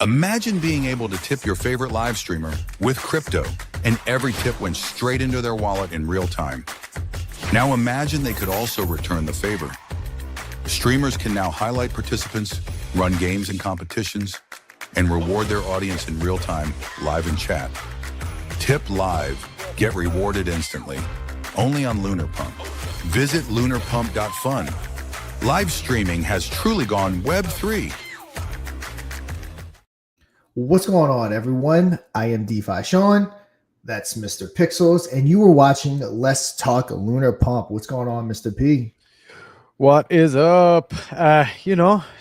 Imagine being able to tip your favorite live streamer with crypto, and every tip went straight into their wallet in real time. Now imagine they could also return the favor. Streamers can now highlight participants, run games and competitions, and reward their audience in real time, live in chat. Tip live, get rewarded instantly. Only on LunarPump. Visit LunarPump.Fun. Live streaming has truly gone Web3. What's going on, everyone? I am DeFi Shaun. That's Mr. Pixels, and you were watching Let's Talk Lunar Pump. What's going on, Mr. P? What is up?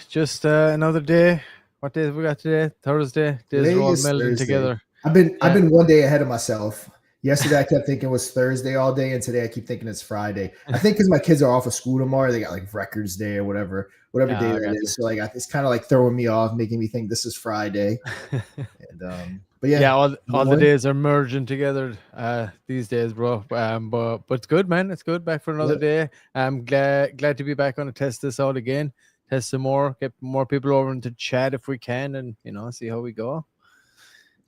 Just another day. What day have we got today? Thursday. Days are all melding together. I've been one day ahead of myself. Yesterday I kept thinking it was Thursday all day, and today I keep thinking it's Friday. I think because my kids are off of school tomorrow, they got like Records Day or whatever day that is. So like it's kind of like throwing me off, making me think this is Friday. But yeah, all the days are merging together these days, bro. But it's good, man. It's good. Back for another day. I'm glad to be back on to test this out again. Test some more, get more people over into chat if we can, and see how we go.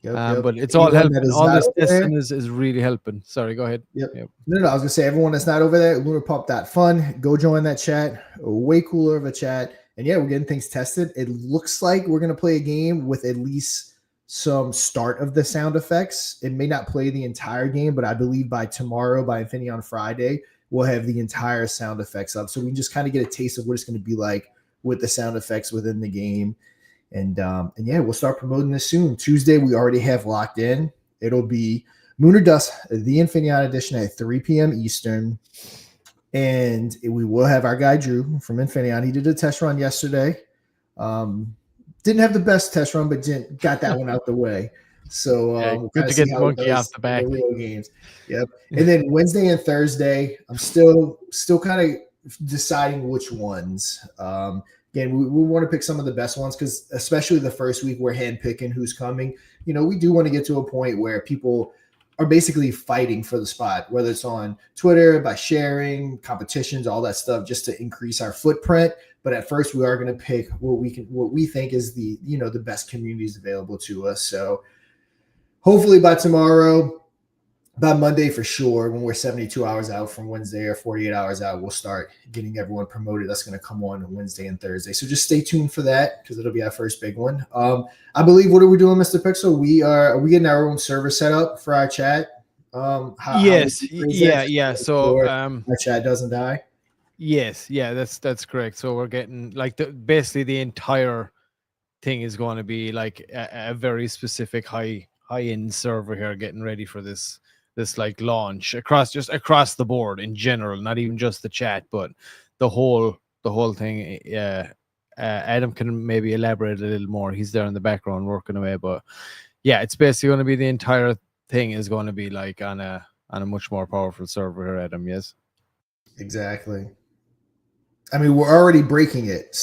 But it's all helping. All this testing is really helping. Sorry, go ahead. Yep. No, I was gonna say, everyone that's not over there, LunarPump.Fun, go join that chat. Way cooler of a chat. And yeah, we're getting things tested. It looks like we're gonna play a game with at least some start of the sound effects. It may not play the entire game, but I believe by tomorrow, by Infinity on Friday, we'll have the entire sound effects up. So we can just kind of get a taste of what it's going to be like with the sound effects within the game. And yeah, we'll start promoting this soon. Tuesday, we already have locked in. It'll be Moon or Dust, the Infineon edition at 3 p.m. Eastern. And we will have our guy, Drew, from Infineon. He did a test run yesterday. Didn't have the best test run, but got that one out the way. So we'll good to get the monkey off the back. The real games. Yep. And then Wednesday and Thursday, I'm still kind of deciding which ones. Again, we want to pick some of the best ones because especially the first week we're handpicking who's coming. We do want to get to a point where people are basically fighting for the spot, whether it's on Twitter, by sharing, competitions, all that stuff, just to increase our footprint. But at first, we are going to pick what we think is the best communities available to us. So hopefully by tomorrow, by Monday for sure, when we're 72 hours out from Wednesday or 48 hours out, we'll start getting everyone promoted. That's going to come on Wednesday and Thursday. So just stay tuned for that because it'll be our first big one. I believe, what are we doing, Mr. Pixel? Are we getting our own server set up for our chat? Yes. Yeah. So our chat doesn't die. Yes. Yeah, that's correct. So we're getting basically the entire thing is going to be like a very specific high-end server here, getting ready for this like launch across the board in general, not even just the chat, but the whole thing. Adam can maybe elaborate a little more. He's there in the background working away, but yeah, it's basically going to be the entire thing is going to be like on a much more powerful server here, Adam. Yes, exactly. I mean, we're already breaking it,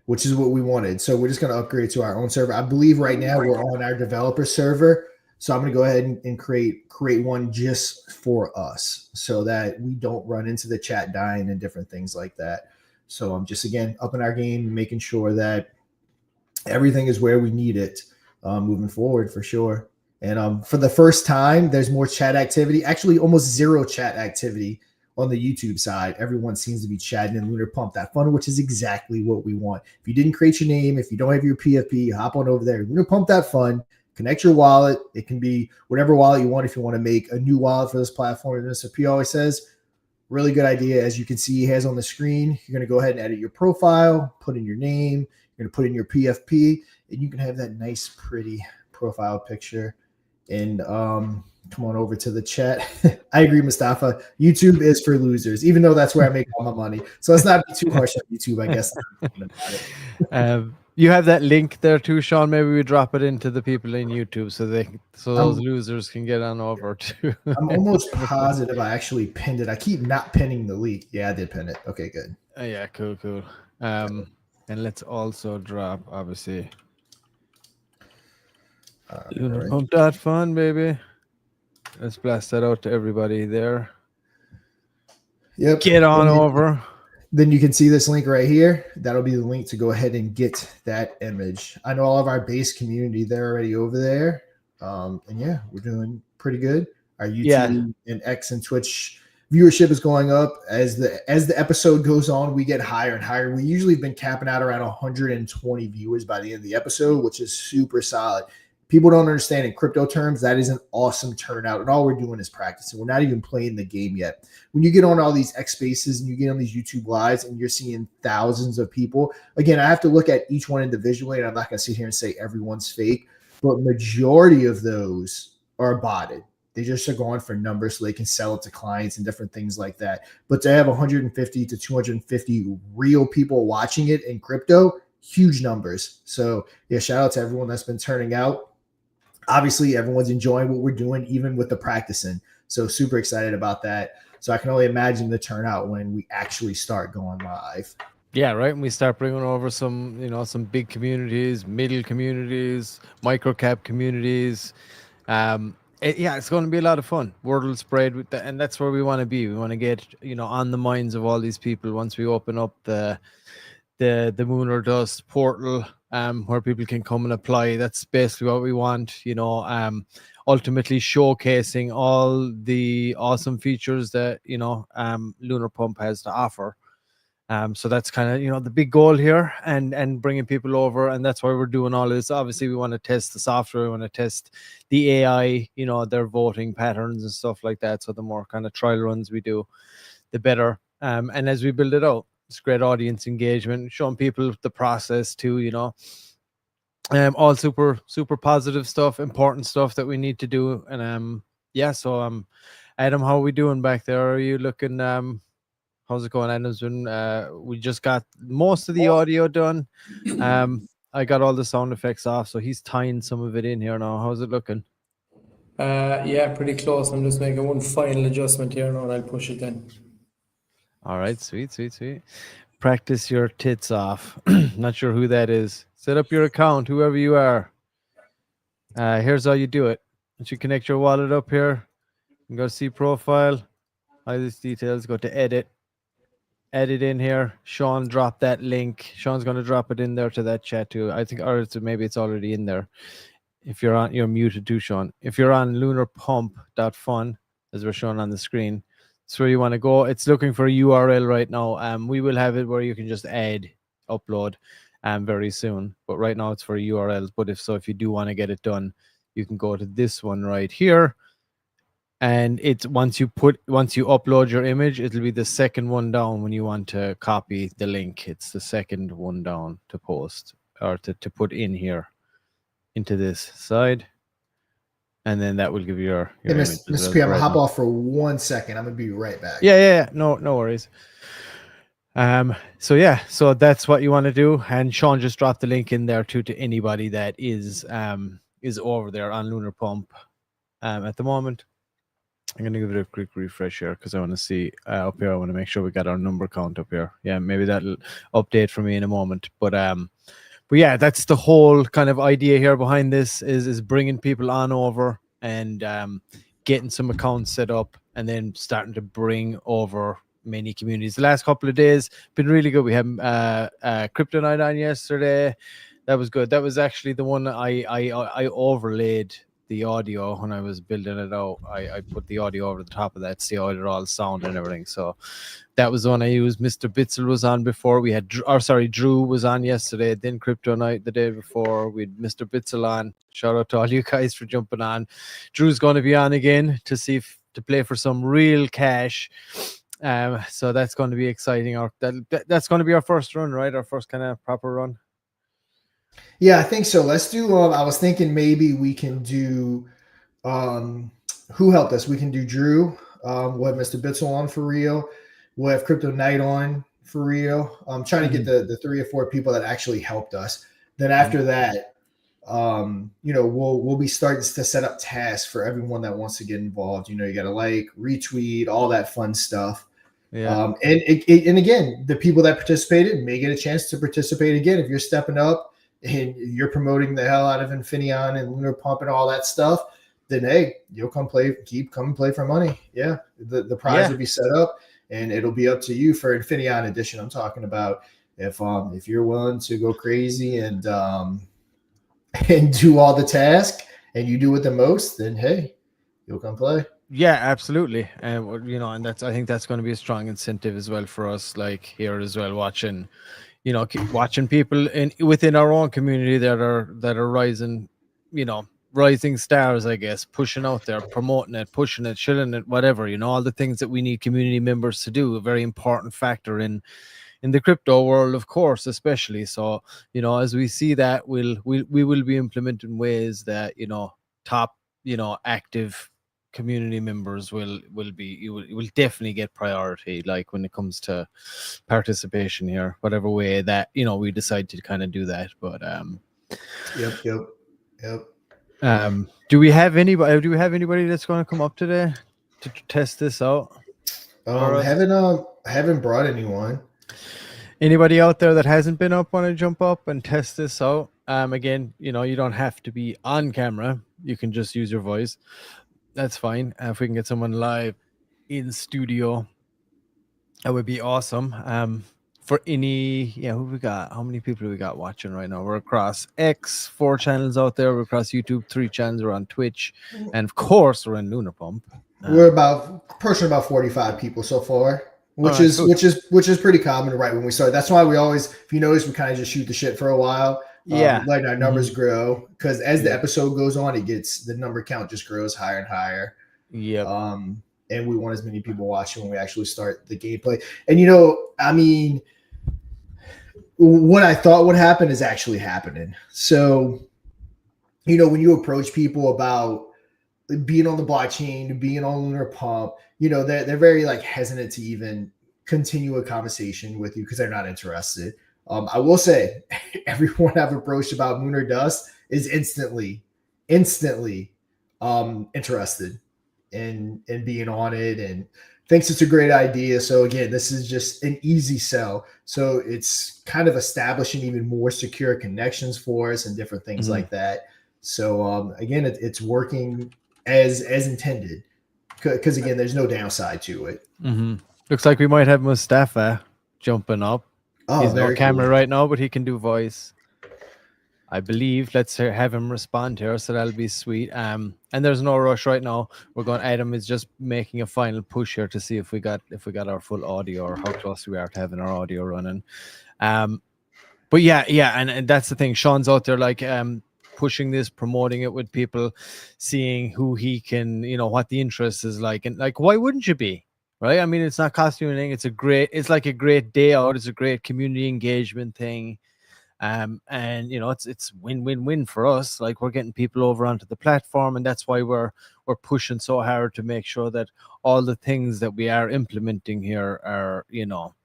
which is what we wanted. So we're just going to upgrade to our own server. I believe right now we're on our developer server. So I'm going to go ahead and create one just for us so that we don't run into the chat dying and different things like that. So I'm just, again, upping our game and making sure that everything is where we need it moving forward for sure. And for the first time, there's more chat activity, actually almost zero chat activity on the YouTube side. Everyone seems to be chatting in LunarPump.Fun, which is exactly what we want. If you didn't create your name, if you don't have your PFP, hop on over there, LunarPump.Fun. Connect your wallet. It can be whatever wallet you want. If you want to make a new wallet for this platform, as Mr. P always says, really good idea. As you can see, he has on the screen, you're going to go ahead and edit your profile, put in your name, you're going to put in your PFP, and you can have that nice, pretty profile picture. And come on over to the chat. I agree, Mustafa. YouTube is for losers, even though that's where I make all my money. So let's not be too harsh on YouTube, I guess. You have that link there too, Sean. Maybe we drop it into the people in YouTube so those losers can get on over too. I'm almost positive I actually pinned it. I keep not pinning the link. Yeah, I did pin it. Okay, good. Yeah, cool. And let's also drop, obviously, LunarPump.Fun, baby. Let's blast that out to everybody there. Yep. Get on over. then you can see this link right here. That'll be the link to go ahead and get that image. I know all of our base community, they're already over there. And yeah, we're doing pretty good. Our YouTube and X and Twitch viewership is going up as the episode goes on. We get higher and higher. We usually have been capping out around 120 viewers by the end of the episode, which is super solid. People don't understand in crypto terms, that is an awesome turnout. And all we're doing is practicing. We're not even playing the game yet. When you get on all these X spaces and you get on these YouTube lives and you're seeing thousands of people, again, I have to look at each one individually, and I'm not going to sit here and say everyone's fake, but majority of those are botted. They just are going for numbers so they can sell it to clients and different things like that. But to have 150 to 250 real people watching it in crypto, huge numbers. So yeah, shout out to everyone that's been turning out. Obviously, everyone's enjoying what we're doing, even with the practicing. So super excited about that. So I can only imagine the turnout when we actually start going live. Yeah, right. And we start bringing over some, some big communities, middle communities, micro cap communities. It's going to be a lot of fun. Word will spread with that, and that's where we want to be. We want to get, on the minds of all these people once we open up the Moon or Dust portal, where people can come and apply. That's basically what we want, ultimately showcasing all the awesome features that, Lunar Pump has to offer. So that's kind of, the big goal here, and bringing people over. And that's why we're doing all this. Obviously, we want to test the software. We want to test the AI, their voting patterns and stuff like that. So the more kind of trial runs we do, the better. And as we build it out, it's great audience engagement, showing people the process too, all super, super positive stuff, important stuff that we need to do. And so Adam, how are we doing back there? Are you looking how's it going? Adam's been we just got most of the audio done. I got all the sound effects off, so he's tying some of it in here now. How's it looking? Yeah, pretty close. I'm just making one final adjustment here now, and I'll push it then. All right, sweet. Practice your tits off. Not sure who that is. Set up your account, whoever you are. Here's how you do it. Once you connect your wallet up here, you go to see profile, hide these details, go to edit in here. Shaun dropped that link. Shaun's going to drop it in there to that chat too. I think, or maybe it's already in there. If you're muted too, Shaun. If you're on LunarPump.Fun, as we're showing on the screen, that's where you want to go. It's looking for a URL right now. We will have it where you can just upload very soon. But right now it's for URLs. But if you do want to get it done, you can go to this one right here. And it's once you upload your image, it'll be the second one down when you want to copy the link. It's the second one down to post or to put in here into this side. And then that will give you your image. Mr. P, I'm gonna hop off for 1 second. I'm gonna be right back. Yeah. No worries. So that's what you want to do. And Shaun just dropped the link in there too to anybody that is over there on Lunar Pump at the moment. I'm going to give it a quick refresh here because I want to see up here. I want to make sure we got our number count up here. Yeah, maybe that'll update for me in a moment. But yeah, that's the whole kind of idea here behind this is bringing people on over and getting some accounts set up and then starting to bring over many communities. The last couple of days been really good. We had Crypto Night on yesterday. That was good. That was actually the one I overlaid the audio when I was building it out. I put the audio over the top of that, see how it all sound and everything. So that was the one I used. Mr. Bitzel was on before. We had Drew was on yesterday, then Crypto Night the day before. We had Mr. Bitzel on. Shout out to all you guys for jumping on. Drew's going to be on again to play for some real cash. So that's going to be exciting. That's going to be our first run, right? Our first kind of proper run. Yeah, I think so. Let's do. I was thinking maybe we can do. Who helped us? We can do Drew. We'll have Mr. Bitzel on for real. We'll have Crypto Night on for real. I'm trying to get the 3 or 4 people that actually helped us. Then after that, we'll be starting to set up tasks for everyone that wants to get involved. You got to retweet, all that fun stuff. Yeah. And again, the people that participated may get a chance to participate again. If you're stepping up and you're promoting the hell out of Infineon and Lunar Pump and all that stuff, then hey, you'll come play for money. Yeah. The prize will be set up. and it'll be up to you for Infineon Edition. I'm talking about if you're willing to go crazy and do all the tasks and you do it the most, then hey, you'll come play. Yeah, absolutely. And you know, and I think that's going to be a strong incentive as well for us, like here as well, watching, you know, watching people within our own community that are rising, you know, rising stars, I guess, pushing out there, promoting it, pushing it, shilling it, whatever, you know, all the things that we need community members to do, a very important factor in the crypto world, of course, especially. So, you know, as we see that, we will be implementing ways that, you know, top, you know, active community members will definitely get priority, like when it comes to participation here, whatever way that, you know, we decide to kind of do that. But Yep. do we have anybody that's going to come up today to test this out for us? Haven't brought anyone. Anybody out there that hasn't been up want to jump up and test this out? Again, you know, you don't have to be on camera. You can just use your voice. That's fine. If we can get someone live in studio, that would be awesome. For any, who we got? How many people do we got watching right now? We're across X, 4 channels out there. We're across YouTube, 3 channels. We're on Twitch, and of course, we're in LunarPump. We're about 45 people so far, which is pretty common right when we start. That's why we always, if you notice, we kind of just shoot the shit for a while. Letting our numbers grow, because as the episode goes on, the number count just grows higher and higher. Yeah. And we want as many people watching when we actually start the gameplay. And, you know, I mean, what I thought would happen is actually happening. So, you know, when you approach people about being on the blockchain, being on LunarPump, you know, they're very like hesitant to even continue a conversation with you because they're not interested. I will say everyone I've approached about Lunar Dust is instantly interested in being on it and thinks it's a great idea. So again, this is just an easy sell. So it's kind of establishing even more secure connections for us and different things like that. So again, it's working as intended, because again, there's no downside to it. Looks like we might have Mustafa jumping up. Oh, he's no camera cool right now, but he can do voice, I believe. Let's have him respond here, so that'll be sweet. And there's no rush right now. Adam is just making a final push here to see if we got our full audio, or how close we are to having our audio running. But yeah, and that's the thing. Shaun's out there like pushing this, promoting it with people, seeing who he can, you know, what the interest is like, and like, why wouldn't you be? Right? I mean, it's not costing you anything. It's like a great day out. It's a great community engagement thing. And you know, it's win-win-win for us. Like, we're getting people over onto the platform, and that's why we're pushing so hard to make sure that all the things that we are implementing here are, you know,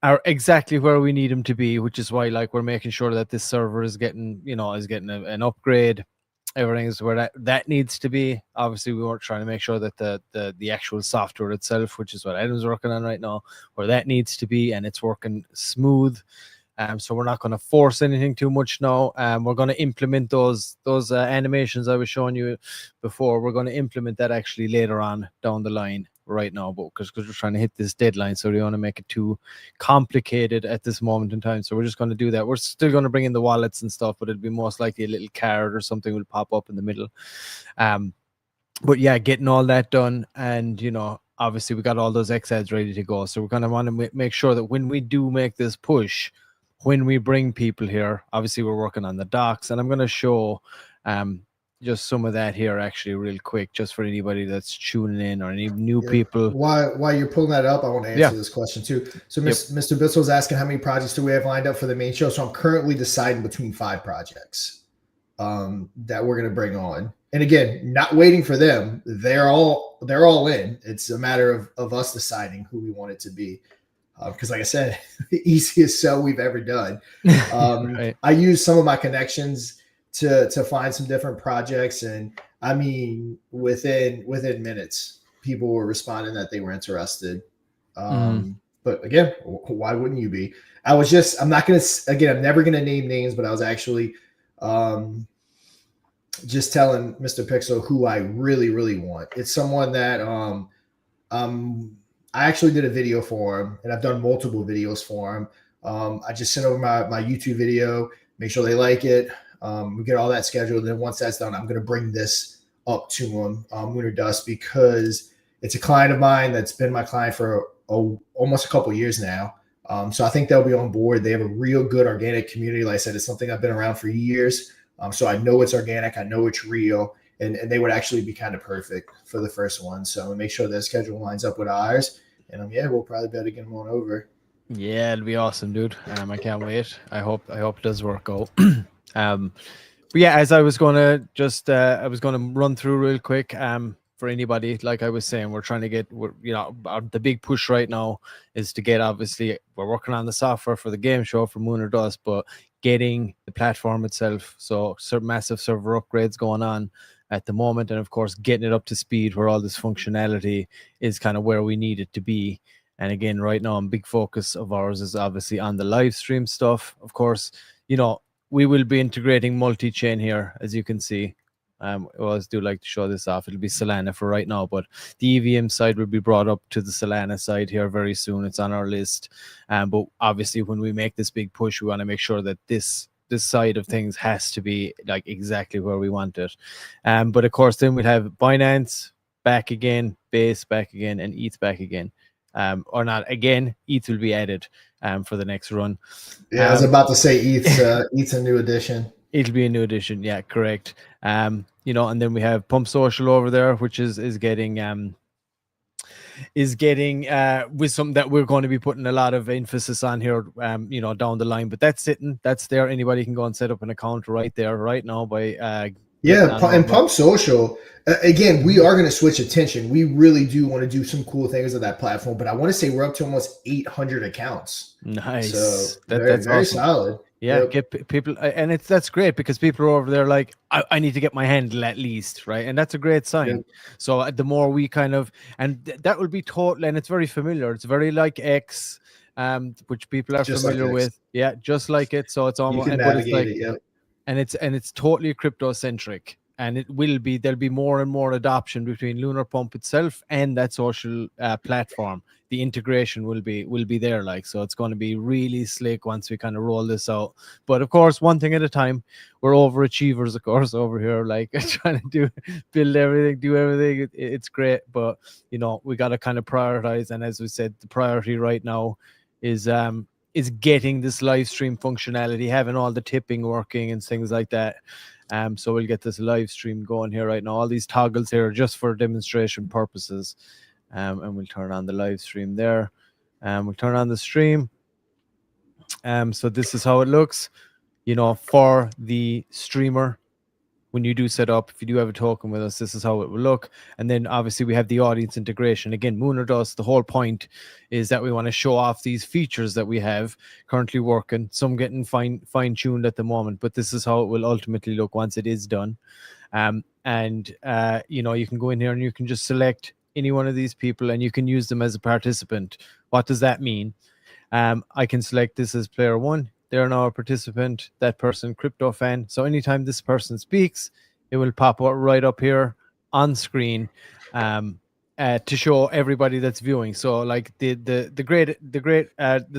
are exactly where we need them to be, which is why, like, we're making sure that this server is getting, you know, an upgrade. Everything is where that needs to be. Obviously, we weren't trying to make sure that the actual software itself, which is what Adam's working on right now, where that needs to be, and it's working smooth. So we're not going to force anything too much now. We're going to implement those animations I was showing you before. We're going to implement that actually later on down the line. Right now, but because we're trying to hit this deadline, so we don't want to make it too complicated at this moment in time. So we're just going to do that. We're still going to bring in the wallets and stuff, but it'll be most likely a little card or something will pop up in the middle. But yeah, getting all that done, and you know, obviously we got all those XADs ready to go. So we're going to want to make sure that when we do make this push, when we bring people here, obviously we're working on the docs, and I'm going to show just some of that here actually real quick, just for anybody that's tuning in or any new people. While you're pulling that up, I want to answer this question too. So Mr. Bissell's asking how many projects do we have lined up for the main show. So I'm currently deciding between 5 projects that we're going to bring on. And again, not waiting for them. They're all in. It's a matter of us deciding who we want it to be. Because like I said, the easiest sell we've ever done. Right. I used some of my connections to find some different projects, and I mean, within minutes, people were responding that they were interested. But again, why wouldn't you be? I'm never gonna name names, but I was actually just telling Mr. Pixel who I really, really want. It's someone that I actually did a video for him, and I've done multiple videos for him. I just sent over my YouTube video, make sure they like it. We get all that scheduled. And then once that's done, I'm going to bring this up to him, Lunar Dust, because it's a client of mine that's been my client for almost a couple of years now. So I think they'll be on board. They have a real good organic community. Like I said, it's something I've been around for years. So I know it's organic. I know it's real. And they would actually be kind of perfect for the first one. So we'll make sure their schedule lines up with ours. And yeah, we'll probably be able to get them on over. Yeah, it'll be awesome, dude. I can't wait. I hope it does work out. But yeah, as I was gonna run through real quick. For anybody, like I was saying, we're trying to get, the big push right now is to get, obviously, we're working on the software for the game show for Moon or Dust, but getting the platform itself. So massive server upgrades going on at the moment. And of course, getting it up to speed where all this functionality is kind of where we need it to be. And again, right now, a big focus of ours is obviously on the live stream stuff. Of course, we will be integrating multi-chain here, as you can see. I always do like to show this off. It'll be Solana for right now, but the EVM side will be brought up to the Solana side here very soon. It's on our list. But obviously, when we make this big push, we want to make sure that this side of things has to be like exactly where we want it. But of course, then we'll have Binance back again, Base back again, and ETH back again. Or not again, ETH will be added for the next run. Yeah, I was about to say ETH's a new addition. It'll be a new addition, yeah, correct. And then we have Pump Social over there, which is getting with something that we're going to be putting a lot of emphasis on here, down the line. But that's there. Anybody can go and set up an account right there, right now by and Pump Social. Again, we are going to switch attention. We really do want to do some cool things with that platform, but I want to say we're up to almost 800 accounts. Nice. So that's very awesome. solid. Yeah, Yep. get people, and that's great because people are over there like, I need to get my handle at least, right? And that's a great sign. Yep. So the more we kind of, and that will be total, and it's very familiar. It's very like X, which people are Just familiar like X. with. Yeah, just like it. So it's You almost, can but it's navigate like, it. Yep. and it's totally crypto centric, and there'll be more and more adoption between Lunar Pump itself and that social platform. The integration will be there, like, so it's going to be really slick once we kind of roll this out. But of course, one thing at a time. We're overachievers, of course, over here, like trying to build everything, do everything. It's great, but we got to kind of prioritize. And as we said, the priority right now is getting this live stream functionality, having all the tipping working and things like that. So we'll get this live stream going here right now. All these toggles here are just for demonstration purposes. And we'll turn on the live stream there. We'll turn on the stream. So this is how it looks, for the streamer. When you do set up, if you do have a token with us, this is how it will look. And then obviously we have the audience integration. Again, Moon or Dust, the whole point is that we want to show off these features that we have currently working. Some getting fine-tuned at the moment, but this is how it will ultimately look once it is done. You can go in here and you can just select any one of these people and you can use them as a participant. What does that mean? I can select this as player 1. They're now a participant, that person, crypto fan. So anytime this person speaks, it will pop out right up here on screen to show everybody that's viewing. So like the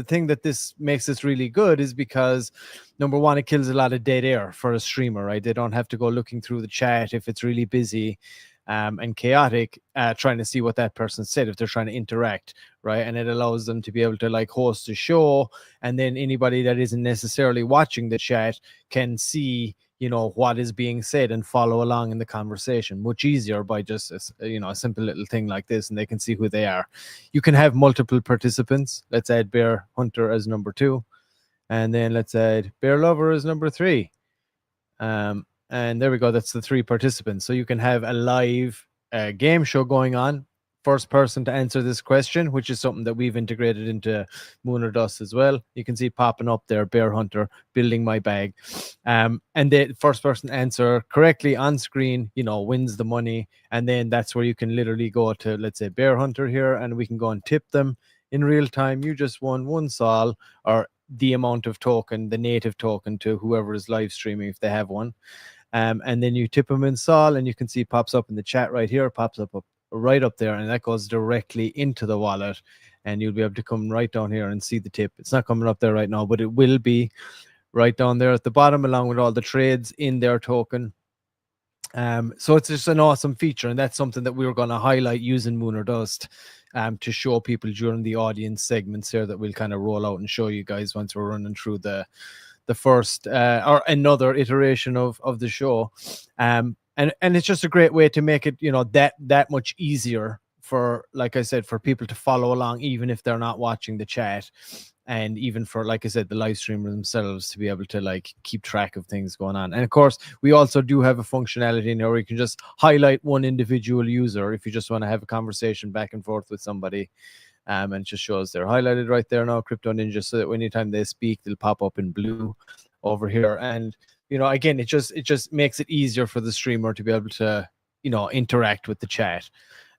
thing that this makes this really good is because, number one, it kills a lot of dead air for a streamer, right? They don't have to go looking through the chat if it's really busy and chaotic, trying to see what that person said if they're trying to interact, right? And it allows them to be able to like host a show, and then anybody that isn't necessarily watching the chat can see what is being said and follow along in the conversation much easier by just a simple little thing like this, and they can see who they are. You can have multiple participants. Let's add Bear Hunter as number 2, and then let's add Bear Lover as number 3. And there we go. That's the 3 participants. So you can have a live game show going on. First person to answer this question, which is something that we've integrated into Moon or Dust as well. You can see popping up there, Bear Hunter, building my bag. And the first person answer correctly on screen, wins the money. And then that's where you can literally go to, let's say, Bear Hunter here, and we can go and tip them in real time. You just won 1 sol, or the amount of token, the native token, to whoever is live streaming if they have one. And then you tip them in sol, and you can see pops up in the chat right here, pops up right up there, and that goes directly into the wallet, and you'll be able to come right down here and see the tip. It's not coming up there right now, but it will be right down there at the bottom, along with all the trades in their token. So it's just an awesome feature, and that's something that we were going to highlight using Moon or Dust to show people during the audience segments here that we'll kind of roll out and show you guys once we're running through the first or another iteration of the show. And it's just a great way to make it, you know, that much easier for, like I said, for people to follow along, even if they're not watching the chat. And even for, like I said, the live streamer themselves to be able to like keep track of things going on. And of course, we also do have a functionality in there where you can just highlight one individual user if you just want to have a conversation back and forth with somebody. And it just shows they're highlighted right there now, Crypto Ninja, so that anytime they speak, they'll pop up in blue over here. And, you know, again, it just makes it easier for the streamer to be able to, you know, interact with the chat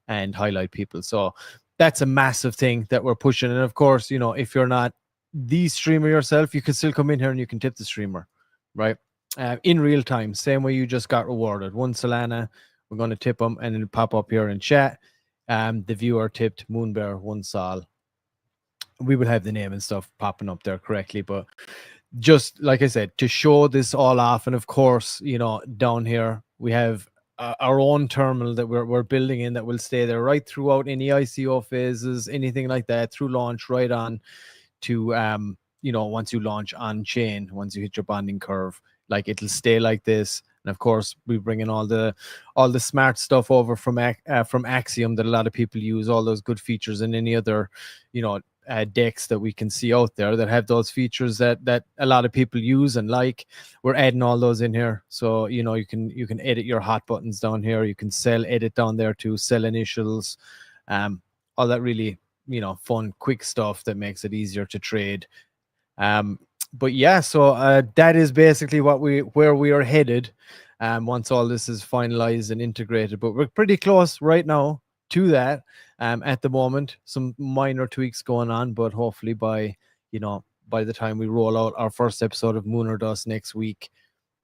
and highlight people. So that's a massive thing that we're pushing. And of course, you know, if you're not the streamer yourself, you can still come in here and you can tip the streamer, right? In real time, same way you just got rewarded. 1 Solana, we're going to tip them, and it'll pop up here in chat. The viewer tipped Moonbear 1 Sol. We will have the name and stuff popping up there correctly, but just like I said, to show this all off. And of course, you know, down here we have our own terminal that we're building in that will stay there right throughout any ICO phases, anything like that, through launch, right on to you know, once you launch on chain, once you hit your bonding curve, like it'll stay like this. And of course, we bring in all the smart stuff over from Axiom that a lot of people use, all those good features, and any other, you know, decks that we can see out there that have those features that a lot of people use and like. We're adding all those in here, so you know, you can edit your hot buttons down here. You can edit down there too, sell initials, all that really, you know, fun, quick stuff that makes it easier to trade. But yeah, so that is basically where we are headed once all this is finalized and integrated. But we're pretty close right now to that. At the moment, some minor tweaks going on, but hopefully by the time we roll out our first episode of Moon or Dust next week,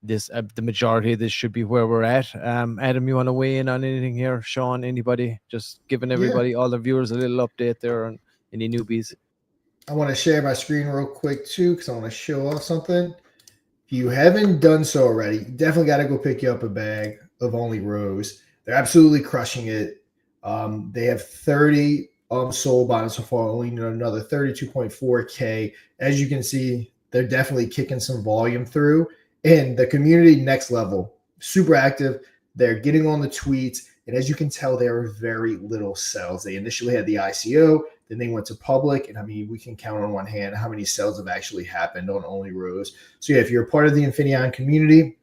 this the majority of this should be where we're at. Adam, you want to weigh in on anything here? Shaun, anybody? Just giving everybody, all the viewers, a little update there on any newbies. I want to share my screen real quick too, because I want to show off something. If you haven't done so already, you definitely got to go pick you up a bag of Only Rose. They're absolutely crushing it. They have 30 sold by so far, only another 32.4K. As you can see, they're definitely kicking some volume through. And the community, next level, super active. They're getting on the tweets. And as you can tell, there are very little sells. They initially had the ICO, then they went to public. And I mean, we can count on one hand how many sales have actually happened on Only Rose. So yeah, if you're a part of the Infineon community,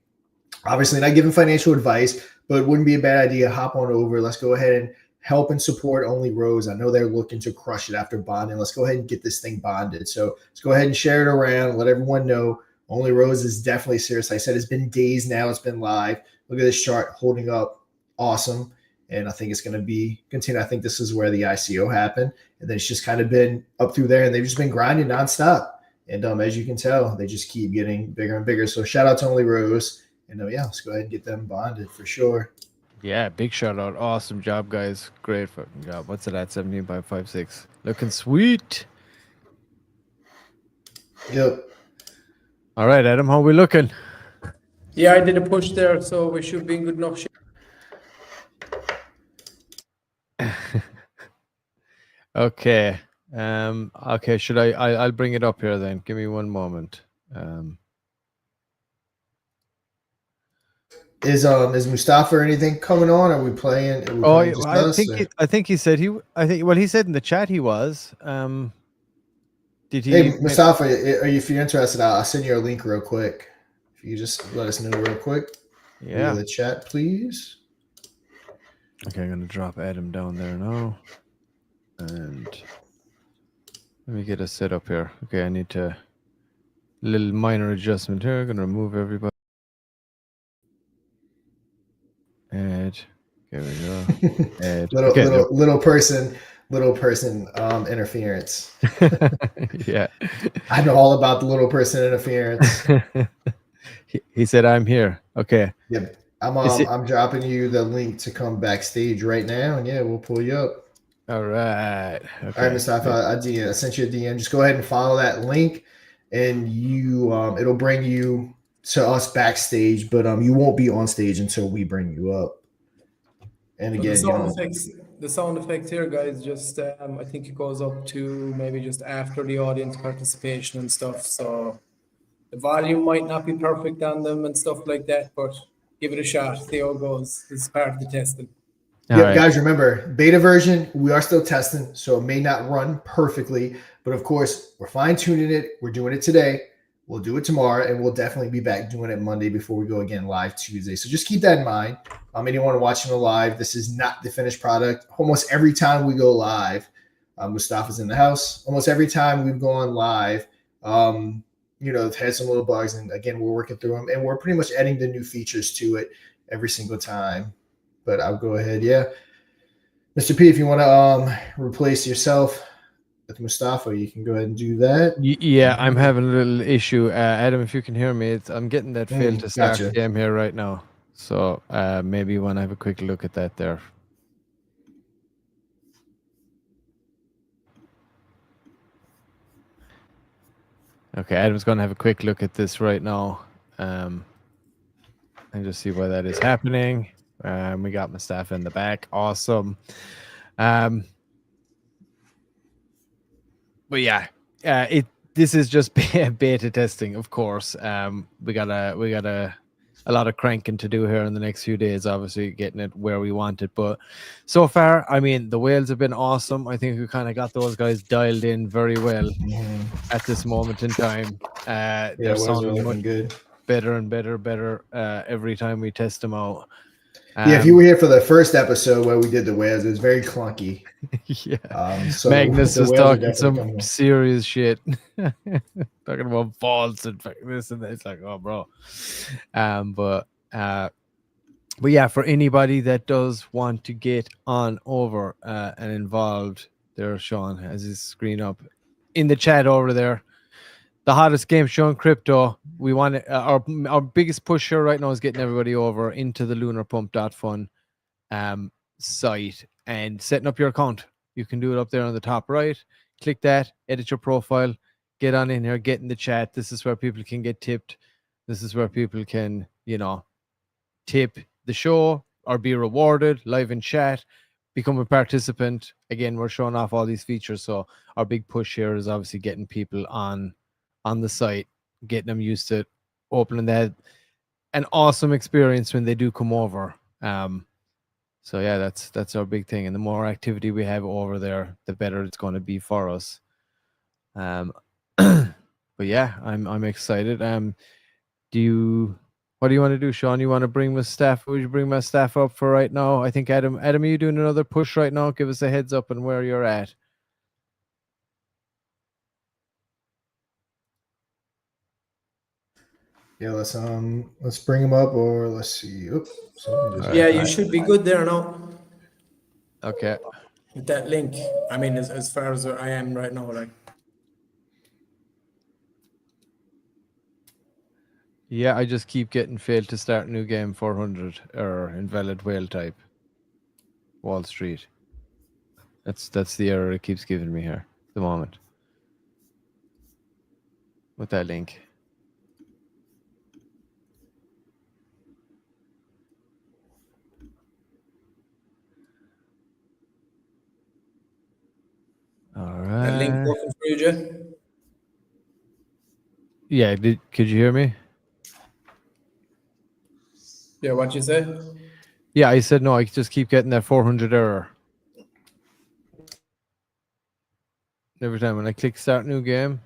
obviously not giving financial advice, but it wouldn't be a bad idea. Hop on over. Let's go ahead and help and support Only Rose. I know they're looking to crush it after bonding. Let's go ahead and get this thing bonded. So let's go ahead and share it around. Let everyone know Only Rose is definitely serious. I said it's been days now. It's been live. Look at this chart holding up. Awesome. And I think it's going to be continue. I think this is where the ICO happened. And then it's just kind of been up through there. And they've just been grinding nonstop. And as you can tell, they just keep getting bigger and bigger. So shout out to Only Rose. And yeah, let's go ahead and get them bonded for sure. Yeah, big shout out. Awesome job, guys. Great fucking job. What's it at? 17.56. Looking sweet. Yep. All right, Adam, how are we looking? Yeah, I did a push there, so we should be in good enough shape. Okay. Okay, should I'll bring it up here then. Give me one moment. Is Mustafa or anything coming on? Are we playing? I think he said he said in the chat he was. Did he? Hey, Mustafa, if you're interested, I'll send you a link real quick. If you just let us know real quick. Yeah. Via the chat, please. Okay, I'm gonna drop Adam down there now. And let me get a setup here. Okay, I need to little minor adjustment here. I'm gonna remove everybody. Add. There we go. Add. little person interference. Yeah. I know all about the little person interference. He said I'm here. Okay. Yep. I'm dropping you the link to come backstage right now, and yeah, we'll pull you up. All right. Okay. All right, Mustafa, I sent you a DM. Just go ahead and follow that link, and you it'll bring you to us backstage, but you won't be on stage until we bring you up. And But again, the sound effects here, guys, just I think it goes up to maybe just after the audience participation and stuff. So the volume might not be perfect on them and stuff like that, but give it a shot. See how it goes. It's part of the testing. Yep, guys, remember, beta version, we are still testing, so it may not run perfectly, but of course, we're fine-tuning it. We're doing it today. We'll do it tomorrow, and we'll definitely be back doing it Monday before we go again live Tuesday. So just keep that in mind. Anyone watching the live, this is not the finished product. Almost every time we go live, Mustafa's in the house. Almost every time we've gone live, it's had some little bugs, and again, we're working through them, and we're pretty much adding the new features to it every single time. But I'll go ahead, yeah. Mr. P, if you want to replace yourself with Mustafa, you can go ahead and do that. Yeah, I'm having a little issue. Adam, if you can hear me, I'm getting that fail to start gotcha. game here right now. So maybe you want to have a quick look at that there. Okay, Adam's going to have a quick look at this right now and just see why that is happening. We got Mustafa in the back. Awesome. But yeah, this is just beta testing, of course. We got a lot of cranking to do here in the next few days, obviously getting it where we want it. But so far, I mean, the whales have been awesome. I think we kind of got those guys dialed in very well at this moment in time. They're sounding much good, better and better every time we test them out. If you were here for the first episode where we did the whales, it was very clunky. Yeah. So Magnus is talking some serious shit. Talking about faults and this and that. It's like, oh, bro. But yeah, for anybody that does want to get on over and involved, there Shaun has his screen up in the chat over there. The hottest game show in crypto. We want our biggest push here right now is getting everybody over into the LunarPump.Fun site and setting up your account. You can do it up there on the top right. Click that, edit your profile, get on in here, get in the chat. This is where people can get tipped. This is where people can, tip the show or be rewarded live in chat, become a participant. Again, we're showing off all these features. So our big push here is obviously getting people on the site, getting them used to opening that. An awesome experience when they do come over. So yeah, that's our big thing. And the more activity we have over there, the better it's going to be for us. But yeah, I'm excited. What do you want to do, Shaun? You want to bring Mustafa? Would you bring Mustafa up for right now? I think Adam, are you doing another push right now? Give us a heads up on where you're at. Yeah, let's bring him up, or let's see. Oops. Yeah, you should be good there now. Okay. With that link, I mean, as far as I am right now, like. Yeah, I just keep getting failed to start new game 400 or invalid whale type. Wall Street. That's the error it keeps giving me here at the moment. With that link. All right. That link working for you, Jay? Yeah, could you hear me? Yeah, what you say? Yeah, I said no, I just keep getting that 400 error. Every time when I click start new game.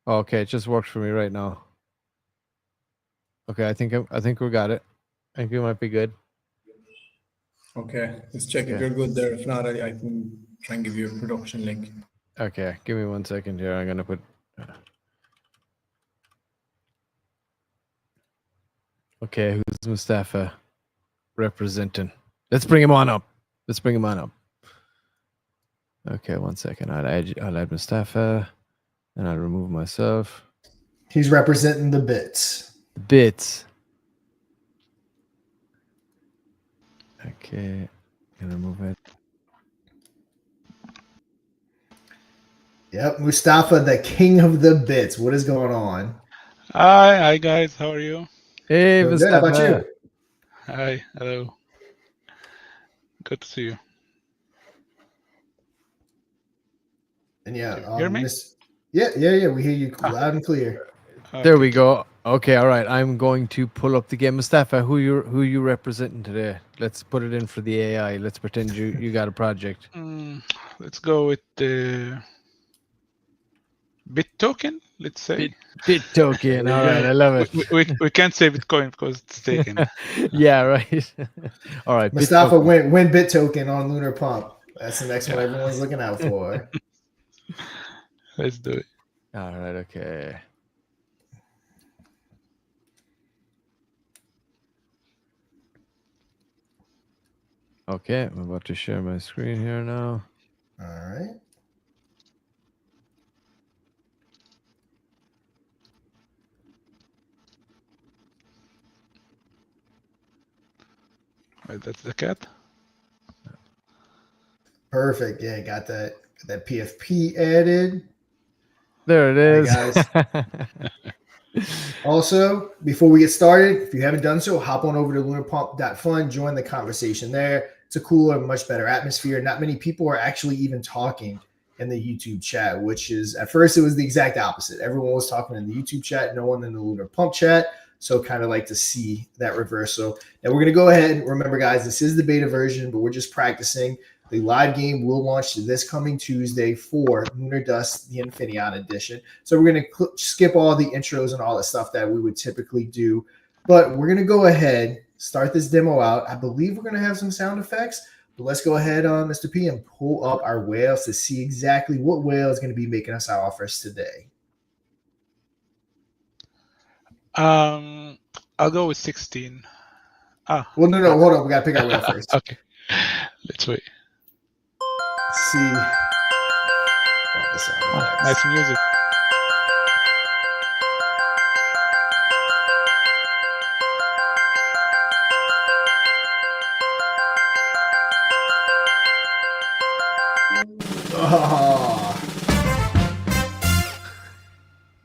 Okay, it just worked for me right now. Okay, I think we got it. I think we might be good. Okay, let's check if you're good there. If not, I can try and give you a production link. Okay, give me 1 second here. I'm gonna put. Okay, who's Mustafa representing? Let's bring him on up. Okay, 1 second. I'll add Mustafa, and I'll remove myself. He's representing the bits. The bits. Okay, gonna move it. Yep, Mustafa, the king of the bits. What is going on? Hi guys, how are you? Hey, Doing good. How about Mustafa. you? Hi, hello. Good to see you. And Do yeah, you hear me? yeah, we hear you loud and clear. There Okay. we go. Okay, all right. I'm going to pull up the game. Mustafa, who you representing today? Let's put it in for the AI. Let's pretend you got a project. Let's go with the Bit token, let's say. Bit token. There All you right, go. I love it. We can't say Bitcoin because it's taken. Yeah, right. All right. Bit Mustafa, token. win bit token on Lunar Pump. That's the next one Yeah. everyone's looking out for. Let's do it. All right. Okay. Okay, I'm about to share my screen here now. All right. Wait, that's the cat. Perfect. Yeah, got that PFP added. There it All is. right, Also, before we get started, if you haven't done so, hop on over to LunarPump.Fun, join the conversation there. It's a cooler, much better atmosphere. Not many people are actually even talking in the YouTube chat, which is at first it was the exact opposite. Everyone was talking in the YouTube chat, no one in the Lunar Pump chat. So kind of like to see that reversal. Now we're going to go ahead. Remember, guys, this is the beta version, but we're just practicing. The live game will launch this coming Tuesday for Lunar Dust, the Infineon edition. So we're going to skip all the intros and all the stuff that we would typically do. But we're going to go ahead, start this demo out. I believe we're going to have some sound effects. But let's go ahead, Mr. P, and pull up our whales to see exactly what whale is going to be making us our offers today. I'll go with 16. Well, no, hold on. We got to pick our whale first. Okay, let's wait. Let's see. Oh, the sound effects. Nice music. Oh.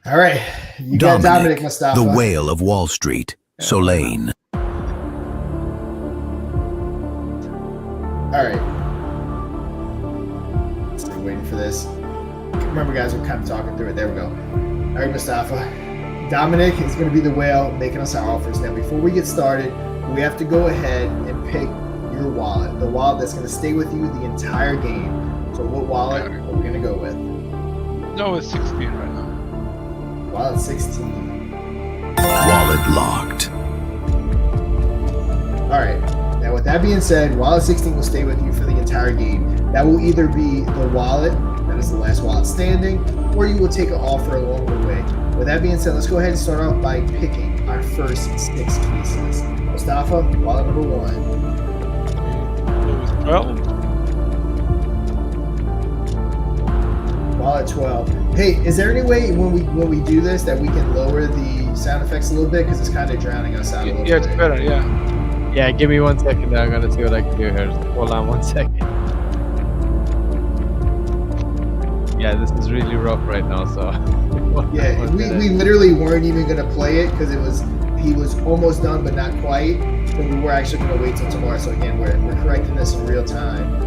All right. You got Dominic Mustafa. The whale of Wall Street, Solane. All right. Still waiting for this. Remember, guys, we're kind of talking through it. There we go. All right, Mustafa. Dominic is going to be the whale making us our offers. Now, before we get started, we have to go ahead and pick your wallet, the wallet that's going to stay with you the entire game. So what wallet are we going to go with? No, it's 16 right now. Wallet 16. Wallet locked. All right. Now, with that being said, wallet 16 will stay with you for the entire game. That will either be the wallet that is the last wallet standing, or you will take an offer along the way. With that being said, let's go ahead and start off by picking our first 6 pieces. Mustafa, wallet number 1. Go with 12. Wallet 12. Hey, is there any way when we do this that we can lower the sound effects a little bit, because it's kind of drowning us out a little Yeah, bit? it's better. Yeah. Yeah, give me 1 second. I'm gonna see what I can do here. Hold on 1 second. Yeah, this is really rough right now. So Yeah, we literally weren't even gonna play it because he was almost done but not quite. So we were actually gonna wait till tomorrow. So again, we're correcting this in real time.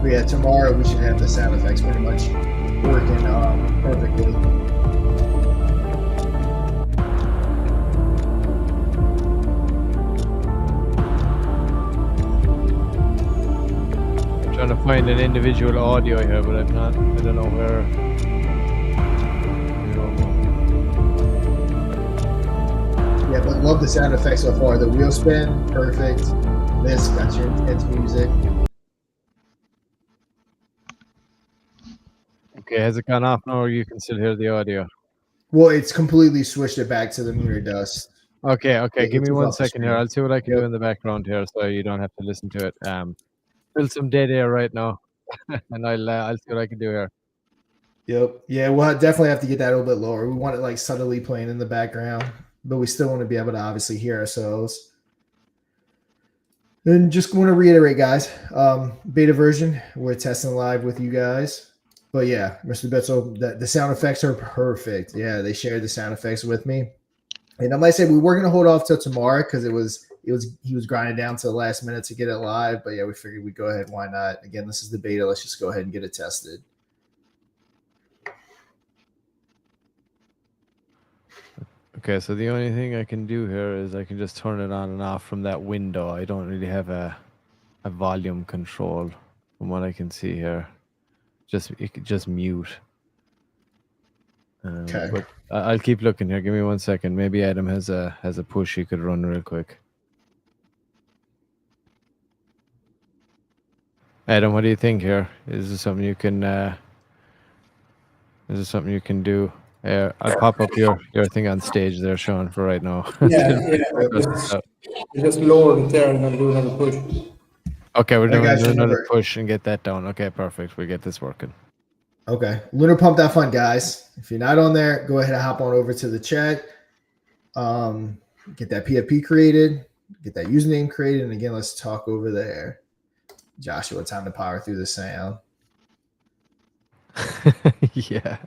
But yeah, tomorrow we should have the sound effects pretty much working perfectly. I'm trying to find an individual audio here, but I don't know where. Yeah, but love the sound effects so far. The wheel spin, perfect. This got your intense music. Okay, has it gone off now, or you can still hear the audio? Well, it's completely switched it back to the Lunar Dust. Okay, Yeah, give me it's 1 off the second here. screen. I'll see what I can Yep. do in the background here, so you don't have to listen to it. Still some dead air right now, and I'll see what I can do here. Yep. Yeah, we'll definitely have to get that a little bit lower. We want it like subtly playing in the background, but we still want to be able to obviously hear ourselves. And just want to reiterate, guys, beta version, we're testing live with you guys. But yeah, Mr. Betzel, the sound effects are perfect. Yeah, they shared the sound effects with me. And I might say we were going to hold off till tomorrow because he was grinding down to the last minute to get it live. But yeah, we figured we'd go ahead. Why not? Again, this is the beta. Let's just go ahead and get it tested. Okay, so the only thing I can do here is I can just turn it on and off from that window. I don't really have a volume control from what I can see here. You could just mute. Okay. But I'll keep looking here. Give me 1 second. Maybe Adam has a push he could run real quick. Adam, what do you think here? Is this something you can? Is this something you can do? I'll pop up your thing on stage there, Shaun, for right now. Just lower it there and then do another push. Okay, we're doing another remember. push and get that down. Okay, perfect. We get this working. Okay. LunarPump.Fun, guys. If you're not on there, go ahead and hop on over to the chat. Get that PFP created, get that username created, and again, let's talk over there. Joshua, time to power through the sound. Yeah.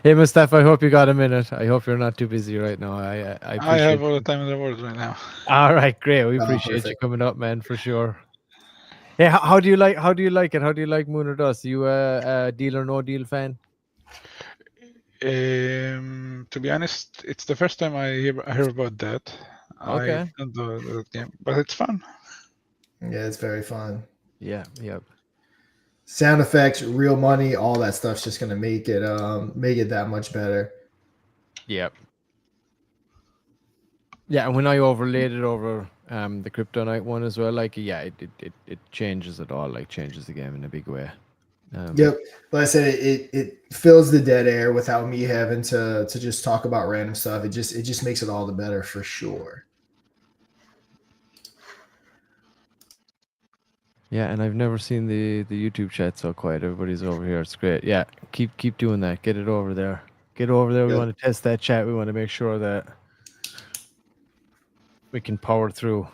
Hey, Mustafa, I hope you got a minute. I hope you're not too busy right now. I appreciate I have all the time in the world right now. All right, great. We appreciate you coming up, man, for sure. Hey, how do you like it? How do you like Moon or Dust? Are you a deal or no deal fan? To be honest, it's the first time I hear about that. Okay. I don't know that game, but it's fun. Yeah, it's very fun. Yeah, yep. Sound effects, real money, all that stuff's just gonna make it that much better. Yep. Yeah, and when I overlaid it over the Crypto Night one as well, like it changes it all, like changes the game in a big way. Yep. Like I said, it fills the dead air without me having to just talk about random stuff. It just makes it all the better for sure. Yeah, and I've never seen the YouTube chat so quiet. Everybody's over here. It's great. Yeah, keep doing that. Get it over there. Get over there. We want to test that chat. We want to make sure that we can power through.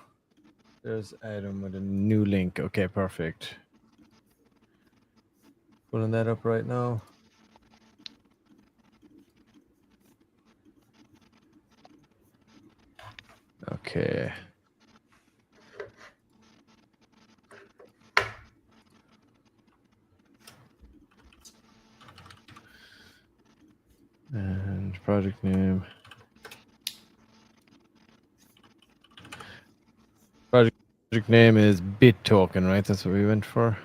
There's Adam with a new link. Okay, perfect. Pulling that up right now. Okay. And project name. Project name is Bit Token, right? That's what we went for.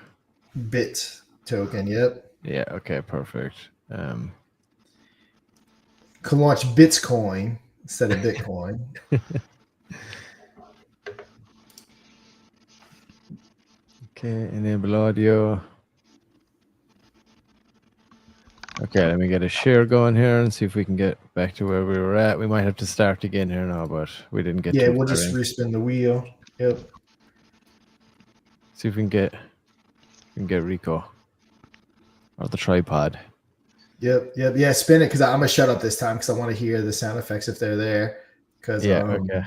Bit token, yep. Yeah, okay, perfect. Can launch Bitcoin instead of Bitcoin. Okay, enable audio. Okay, let me get a share going here and see if we can get back to where we were at. We might have to start again here now, but we didn't get Yeah, too we'll far just in. respin the wheel. Yep. See if we can get Rico or the tripod. Yep. Yeah, spin it because I'm gonna shut up this time because I want to hear the sound effects if they're there. Because Yeah, okay. All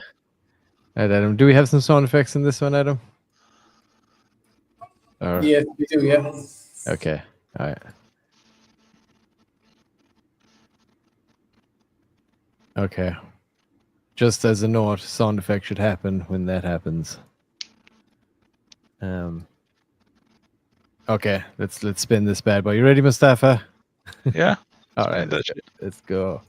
right, Adam, do we have some sound effects in this one, Adam? Or... Yes, we do, yeah. Okay, all right. Okay. Just as a note, sound effect should happen when that happens. Okay, let's spin this bad boy. You ready, Mustafa? Yeah. All right, let's go.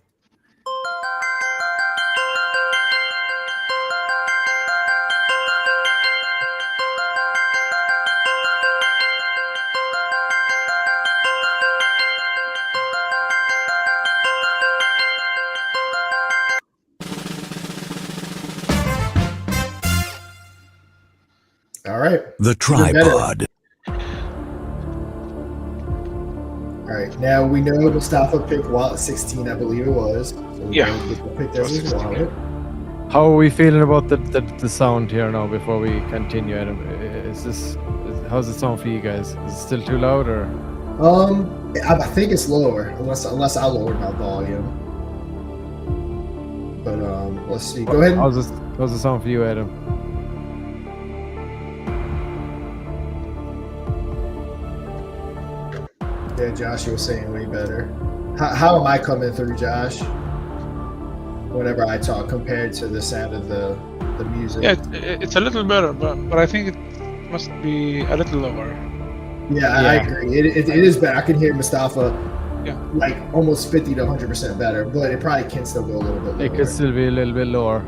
All right. The tripod. All right. Now we know Mustafa picked wallet 16, I believe it was. So we Yeah. picked as his wallet. How are we feeling about the sound here now before we continue, Adam? How's it sound for you guys? Is it still too loud or? I think it's lower, unless I lowered my volume. But let's see. Go ahead. How's the song for you, Adam? Yeah, Josh, you were saying way better. How am I coming through, Josh? Whenever I talk, compared to the sound of the music. Yeah, it's a little better, but I think it must be a little lower. Yeah, I agree. It is better. I can hear Mustafa, Yeah. like almost 50 to 100% better, but it probably can still go a little bit lower. It could still be a little bit lower.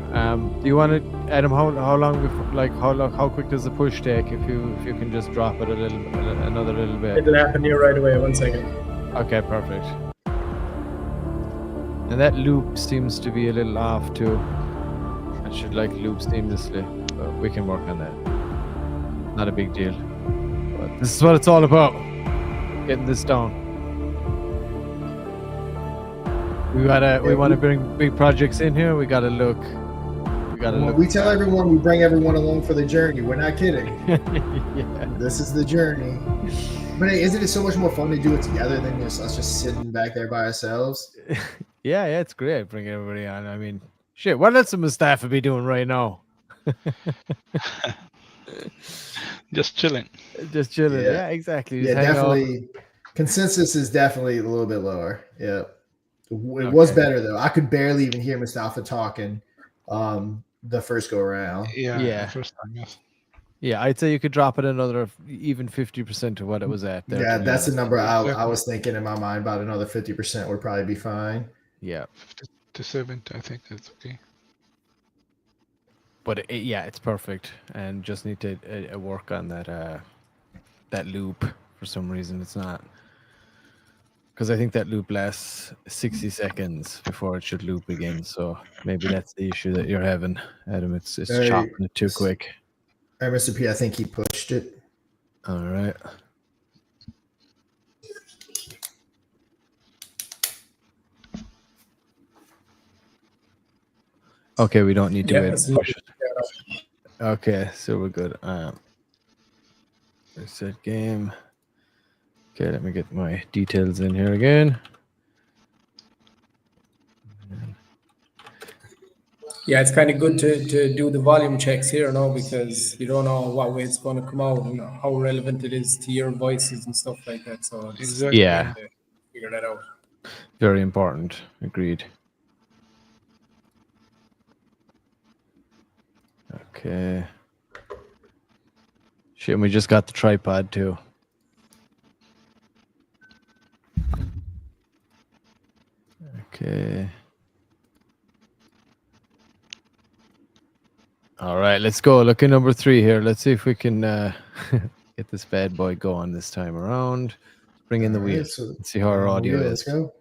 Do you want to, Adam? How long before, like how quick does the push take? If you can just drop it another little bit. It'll happen here right away. 1 second. Okay, perfect. And that loop seems to be a little off too. I should like loop seamlessly, but we can work on that. Not a big deal. But this is what it's all about. Getting this down. We want to bring big projects in here. We gotta look. We tell everyone, we bring everyone along for the journey. We're not kidding. Yeah. This is the journey. But hey, isn't it so much more fun to do it together than us just sitting back there by ourselves? Yeah, it's great bringing everybody on. I mean, shit, what else would Mustafa be doing right now? Just chilling. Just chilling. Yeah. Yeah, exactly. Yeah, Just hang out. definitely. Consensus is definitely a little bit lower. Yeah. It was better though. I could barely even hear Mustafa talking the first go around. Yeah. The first time, yes. Yeah, I'd say you could drop it another even 50% to what it was at there. Yeah, that's the number I was thinking in my mind. About another 50% would probably be fine. Yeah. 50 to 70, I think that's okay. But it's perfect, and just need to work on that that loop. For some reason, it's not, because I think that loop lasts 60 seconds before it should loop again. So maybe that's the issue that you're having, Adam. It's chopping it too quick. All right, Mr. P, I think he pushed it. All right. Okay, we don't need to push it. Okay, so we're good. Reset game. Okay, let me get my details in here again. Yeah, it's kind of good to do the volume checks here now, because you don't know what way it's going to come out and how relevant it is to your voices and stuff like that. So it's Exactly. Yeah. to figure that out. Very important. Agreed. Okay. Shit, and we just got the tripod too. Okay. All right, let's go. Look at number 3 here. Let's see if we can get this bad boy going this time around. Bring in the wheel. So Let's see how our audio let's is. go.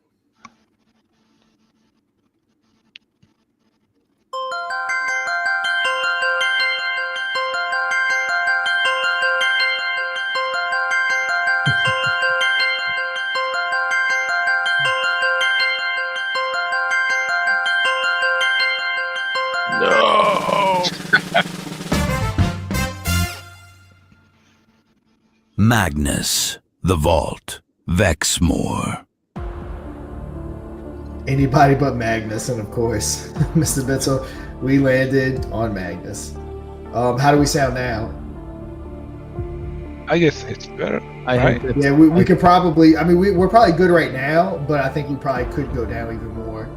No. Magnus, the Vault, Vexmore. Anybody but Magnus, and of course, Mr. Bitzel, we landed on Magnus. How do we sound now? I guess it's better. I right? think Yeah, we could probably. I mean, we're probably good right now, but I think we probably could go down even more.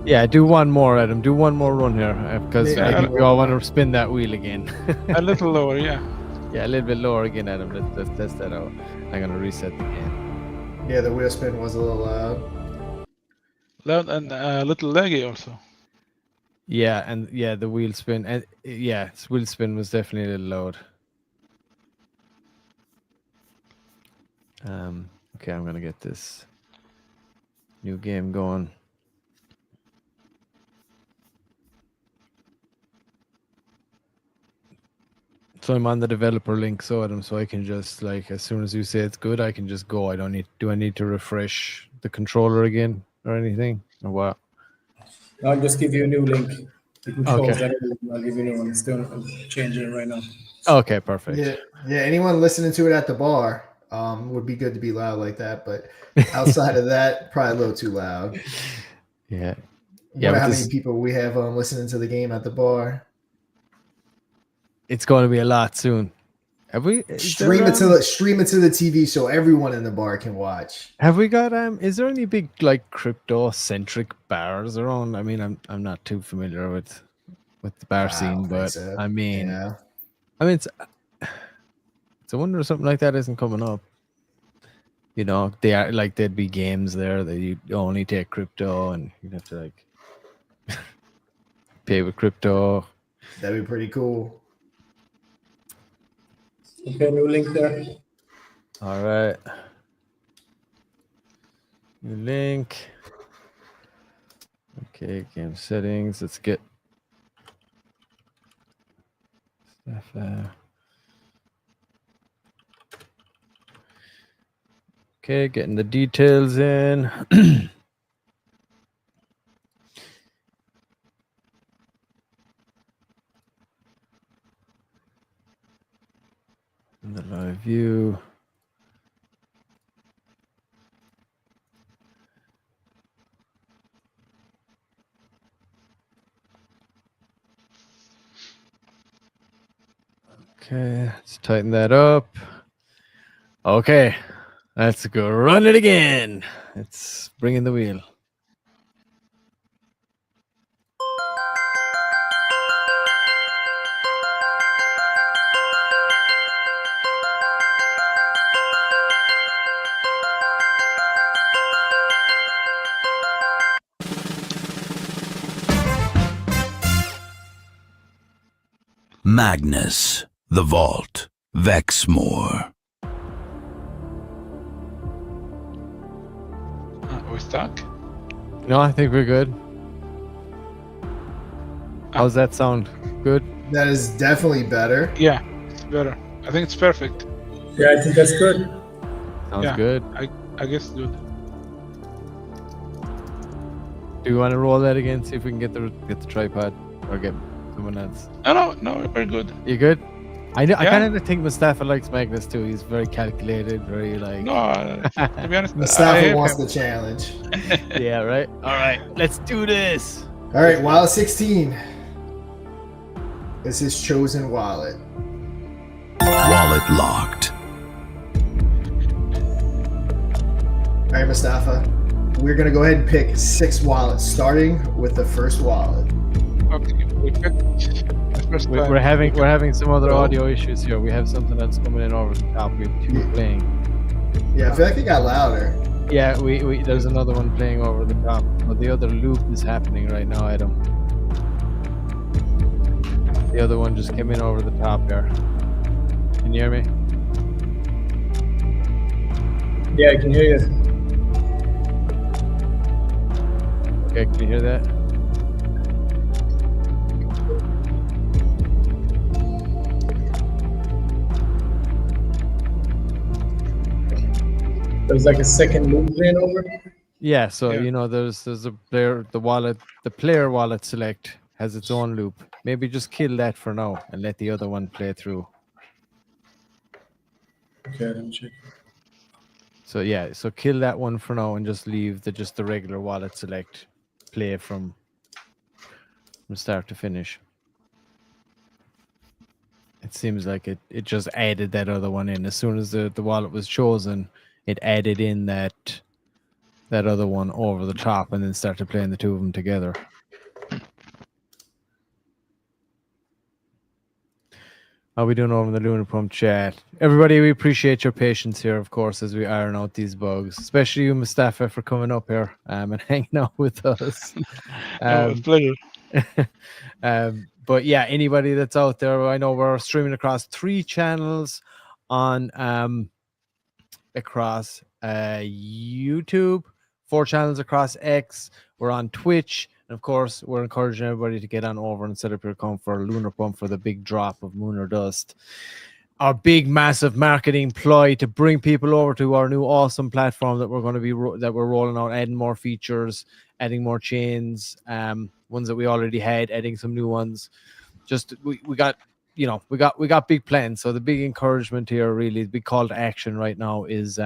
Yeah, do one more, Adam. Do one more run here, because Yeah, I think we all want to spin that wheel again. A little lower, yeah. Yeah, a little bit lower again, Adam. Let's test that out. I'm gonna reset the game. Yeah, the wheel spin was a little loud. Loud and a little laggy also. Yeah, and yeah, the wheel spin, and yeah, wheel spin was definitely a little loud. Okay, I'm gonna get this new game going. So I'm on the developer link, so Adam, so I can just, like, as soon as you say it's good, I can just go. I don't need. Do I need to refresh the controller again or anything, or what? I'll just give you a new link. You can close Okay. that and I'll give you a new one. I'm changing it right now. Okay, perfect. Yeah. Anyone listening to it at the bar, Would be good to be loud like that, but outside of that, probably a little too loud. Yeah. Yeah, but how this- many people we have listening to the game at the bar? It's going to be a lot soon. Have we Stream it to the TV so everyone in the bar can watch. Have we got is there any big like crypto centric bars around? I mean, I'm not too familiar with the bar I scene, don't think but so. I mean, Yeah. it's a wonder something like that isn't coming up. You know, they are like there'd be games there that you only take crypto and you'd have to like pay with crypto. That'd be pretty cool. Okay, new link there. All right. New link. Okay, game settings. Let's get stuff. Okay, getting the details in. In the live view. Okay, let's tighten that up. Okay, let's go run it again. Let's bring in the wheel. Magnus, the Vault, Vexmore. We're stuck. No, I think we're good. How's that sound? Good? That is definitely better. Yeah, it's better. I think it's perfect. Yeah, I think that's good. Sounds Yeah. good. I guess good. Do you want to roll that again? See if we can get the tripod or get someone else. No, we're good. You good? I know. I Yeah. kind of think Mustafa likes Magnus too. He's very calculated, very like. No, to be honest, I Mustafa hate wants him. the challenge. Yeah. Right. All right. Let's do this. All right, wallet 16. This is chosen wallet. Wallet locked. All right, Mustafa. We're gonna go ahead and pick 6 wallets, starting with the first wallet. Okay, we picked the first time. We're having some other audio issues here. We have something that's coming in over the top. We have 2 playing. Yeah, I feel like it got louder. Yeah, we there's another one playing over the top. But the other loop is happening right now, Adam. The other one just came in over the top there. Can you hear me? Yeah, I can hear you. Okay, can you hear that? There's like a second loop playing over. Yeah, so Yeah. you know there's a player the player wallet select has its own loop. Maybe just kill that for now and let the other one play through. Okay, let me check. So yeah, so kill that one for now and just leave the regular wallet select play from start to finish. It seems like it just added that other one in. As soon as the wallet was chosen, it added in that other one over the top and then started playing the two of them together. How we doing over in the Lunar Pump chat? Everybody, we appreciate your patience here, of course, as we iron out these bugs. Especially you, Mustafa, for coming up here and hanging out with us. No, pleasure. But yeah, anybody that's out there, I know we're streaming across 3 channels on across YouTube, 4 channels across X. We're on Twitch. And of course, we're encouraging everybody to get on over and set up your account for Lunar Pump for the big drop of Mooner Dust. Our big, massive marketing ploy to bring people over to our new awesome platform that we're going to be that we're rolling out, adding more features, adding more chains, ones that we already had, adding some new ones. Just we got you know, we got big plans. So the big encouragement here, really, the big call to action right now is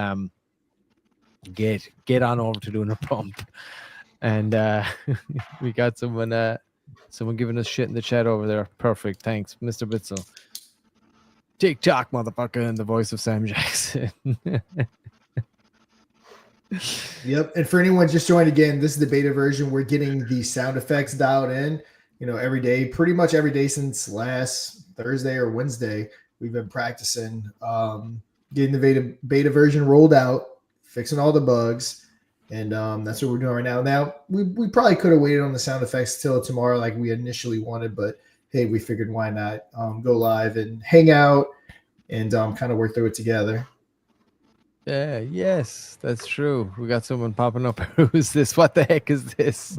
get on over to Lunar Pump, and we got someone giving us shit in the chat over there. Perfect, thanks, Mr. Bitzel. TikTok, motherfucker, in the voice of Sam Jackson. Yep. And for anyone just joined again, this is the beta version. We're getting the sound effects dialed in, every day, pretty much every day since last Thursday or Wednesday. We've been practicing getting the beta version rolled out, fixing all the bugs. And that's what we're doing right now. Now, we probably could have waited on the sound effects till tomorrow like we initially wanted, but hey, we figured why not go live and hang out and kind of work through it together. Yeah, yes, that's true. We got someone popping up. Who's this? What the heck is this?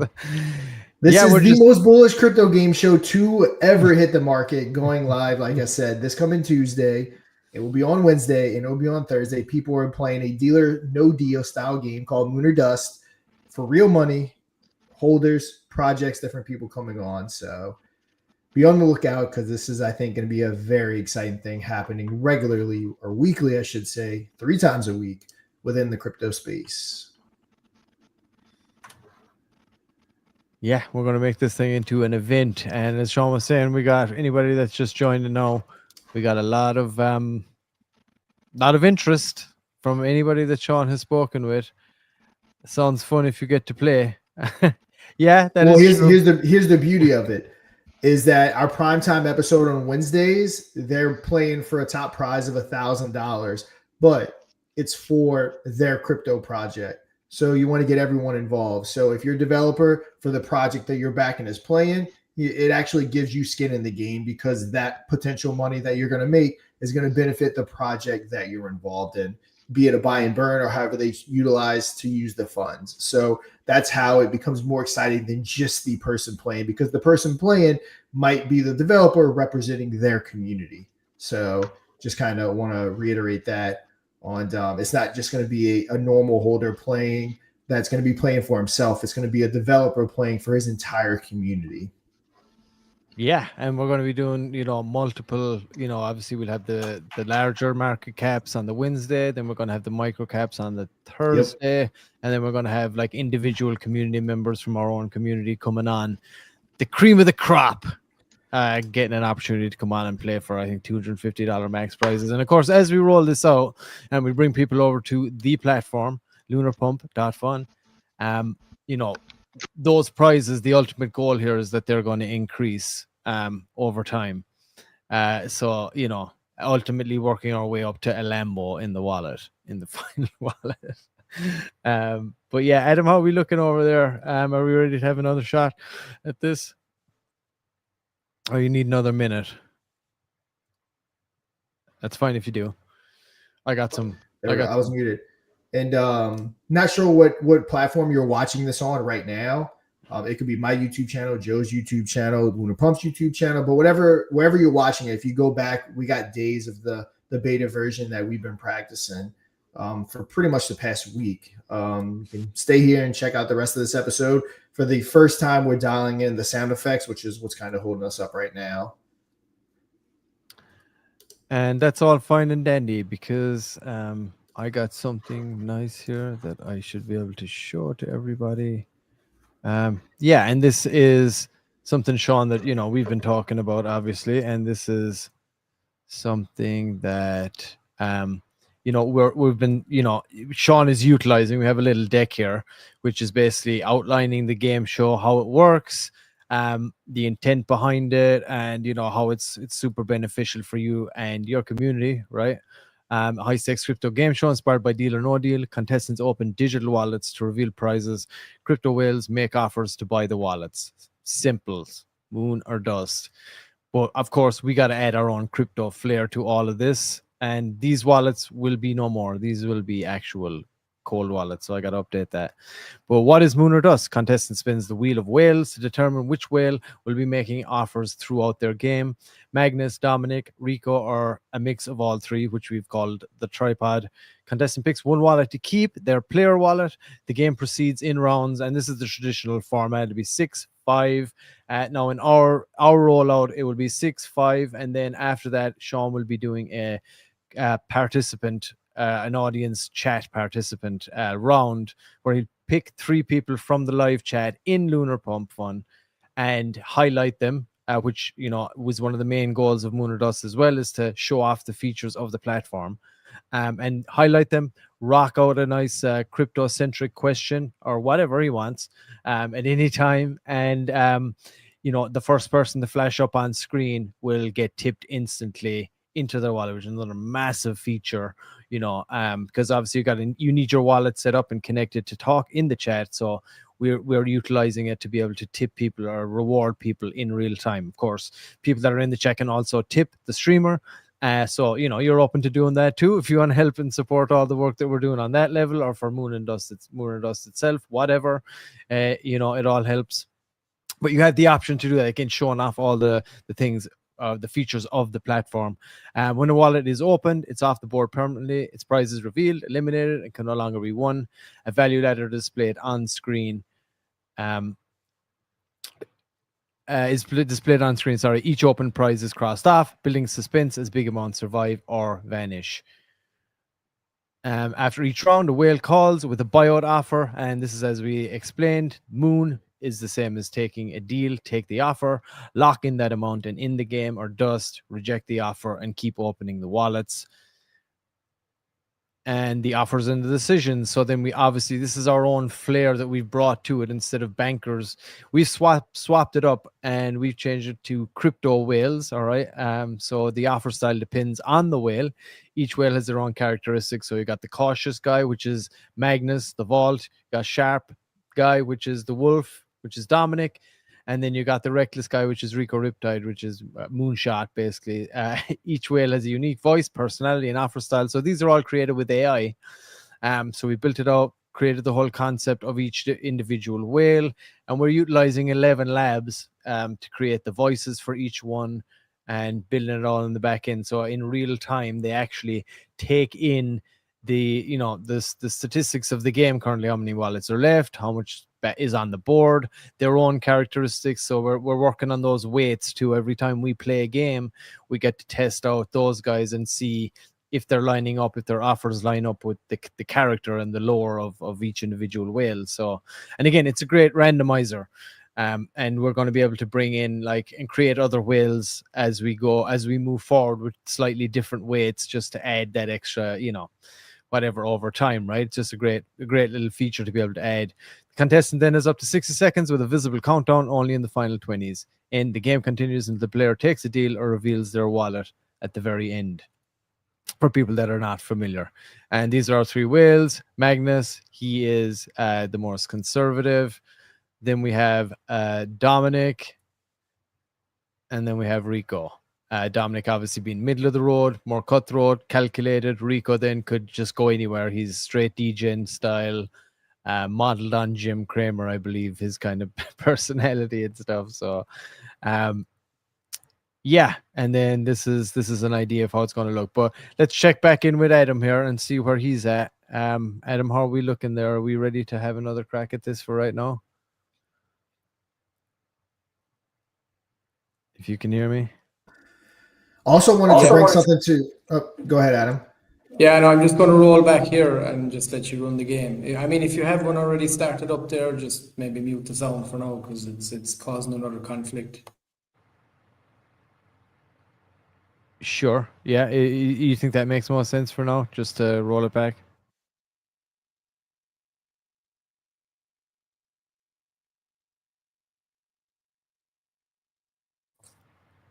This Yeah, is we're the just- most bullish crypto game show to ever hit the market, going live, like I said, this coming Tuesday. It will be on Wednesday and it will be on Thursday. People are playing a dealer no deal style game called Lunar Dust for real money, holders, projects, different people coming on. So be on the lookout because this is, I think, going to be a very exciting thing happening regularly or weekly, I should say, 3 times a week within the crypto space. Yeah, we're going to make this thing into an event. And as Shaun was saying, we got anybody that's just joined to know, we got a lot of interest from anybody that Shaun has spoken with. It sounds fun if you get to play. Yeah, that is true. Here's the beauty of it is that our primetime episode on Wednesdays, they're playing for a top prize of $1,000, but it's for their crypto project. So you want to get everyone involved. So if you're a developer for the project that you're backing is playing, it actually gives you skin in the game because that potential money that you're going to make is going to benefit the project that you're involved in, be it a buy and burn or however they utilize to use the funds. So that's how it becomes more exciting than just the person playing, because the person playing might be the developer representing their community. So just kind of want to reiterate that. It's not just going to be a normal holder playing that's going to be playing for himself. It's going to be a developer playing for his entire community. Yeah, and we're going to be doing, multiple, obviously we'll have the larger market caps on the Wednesday, then we're going to have the micro caps on the Thursday, and then we're going to have like individual community members from our own community coming on. The cream of the crop, getting an opportunity to come on and play for, I think, $250 max prizes. And of course, as we roll this out and we bring people over to the platform, LunarPump.Fun, those prizes, the ultimate goal here is that they're going to increase over time. So, ultimately working our way up to a Lambo in the wallet, in the final wallet. But yeah, Adam, how are we looking over there? Are we ready to have another shot at this? Or you need another minute? That's fine if you do. I got some. I was muted. And not sure what platform you're watching this on right now. It could be my YouTube channel, Joe's YouTube channel, Lunar Pump's YouTube channel, but wherever you're watching it, if you go back, we got days of the beta version that we've been practicing for pretty much the past week. You can stay here and check out the rest of this episode. For the first time, we're dialing in the sound effects, which is what's kind of holding us up right now. And that's all fine and dandy because I got something nice here that I should be able to show to everybody. Yeah, and this is something, Shaun, that we've been talking about, obviously, and this is something that we've been Shaun is utilizing. We have a little deck here, which is basically outlining the game show, how it works, the intent behind it, and how it's super beneficial for you and your community, right? High stakes crypto game show inspired by Deal or No Deal. Contestants open digital wallets to reveal prizes. Crypto whales make offers to buy the wallets. Simple, moon or dust. But of course, we got to add our own crypto flair to all of this. And these wallets will be no more. These will be actual cold wallets. So I got to update that. But what is moon or dust? Contestant spins the wheel of whales to determine which whale will be making offers throughout their game. Magnus, Dominic, Rico, or a mix of all three, which we've called the tripod. Contestant picks one wallet to keep, their player wallet. The game proceeds in rounds, and this is the traditional format. It'll be 6, 5. Now in our rollout, it will be 6, 5, and then after that, Shaun will be doing a participant, an audience chat participant round where he'll pick 3 people from the live chat in LunarPump.Fun and highlight them, which was one of the main goals of Moon or Dust as well, is to show off the features of the platform, and highlight them, rock out a nice crypto-centric question or whatever he wants at any time, and the first person to flash up on screen will get tipped instantly into their wallet, which is another massive feature, because obviously you need your wallet set up and connected to talk in the chat. So we're utilizing it to be able to tip people or reward people in real time. Of course, people that are in the chat can also tip the streamer. So you're open to doing that too if you want to help and support all the work that we're doing on that level, or for Moon and Dust itself, whatever. It all helps. But you have the option to do that again, showing off all the things, the features of the platform. When a wallet is opened, it's off the board permanently. Its prize is revealed, eliminated, and can no longer be won. A value ladder displayed on screen. Is displayed on screen. Sorry, each open prize is crossed off, building suspense as big amounts survive or vanish. After each round, a whale calls with a buyout offer, and this is as we explained. Moon is the same as taking a deal. Take the offer, lock in that amount, and in the game, or Dust, reject the offer and keep opening the wallets. And the offers and the decisions. So then this is our own flair that we've brought to it. Instead of bankers, we've swapped it up and we've changed it to crypto whales. All right. So the offer style depends on the whale. Each whale has their own characteristics. So you got the cautious guy, which is Magnus, the Vault. You got sharp guy, which is the Wolf, which is Dominic. And then you got the reckless guy, which is Rico Riptide, which is Moonshot, basically. Each whale has a unique voice, personality, and offer style. So these are all created with AI. So we built it out, created the whole concept of each individual whale. And we're utilizing 11 labs to create the voices for each one and building it all in the back end. So in real time, they actually take in the statistics of the game currently, how many wallets are left, how much is on the board, their own characteristics. So we're working on those weights too. Every time we play a game, we get to test out those guys and see if they're lining up, if their offers line up with the character and the lore of each individual whale. So, and again, it's a great randomizer. And we're going to be able to bring in and create other whales as we go, as we move forward with slightly different weights, just to add that extra, whatever over time, right? It's just a great little feature to be able to add. The contestant then is up to 60 seconds with a visible countdown only in the final 20s. And the game continues until the player takes a deal or reveals their wallet at the very end, for people that are not familiar. And these are our 3 whales. Magnus, he is the most conservative. Then we have Dominic, and then we have Rico. Dominic obviously being middle of the road, more cutthroat, calculated. Rico then could just go anywhere. He's straight degen style, modeled on Jim Cramer, I believe, his kind of personality and stuff. So, yeah. And then this is an idea of how it's going to look. But let's check back in with Adam here and see where he's at. Adam, how are we looking there? Are we ready to have another crack at this for right now? If you can hear me. Also wanted to bring something to. Oh, go ahead, Adam. Yeah, no, I'm just going to roll back here and just let you run the game. I mean, if you have one already started up there, just maybe mute the sound for now because it's causing another conflict. Sure. Yeah. You think that makes more sense for now, just to roll it back?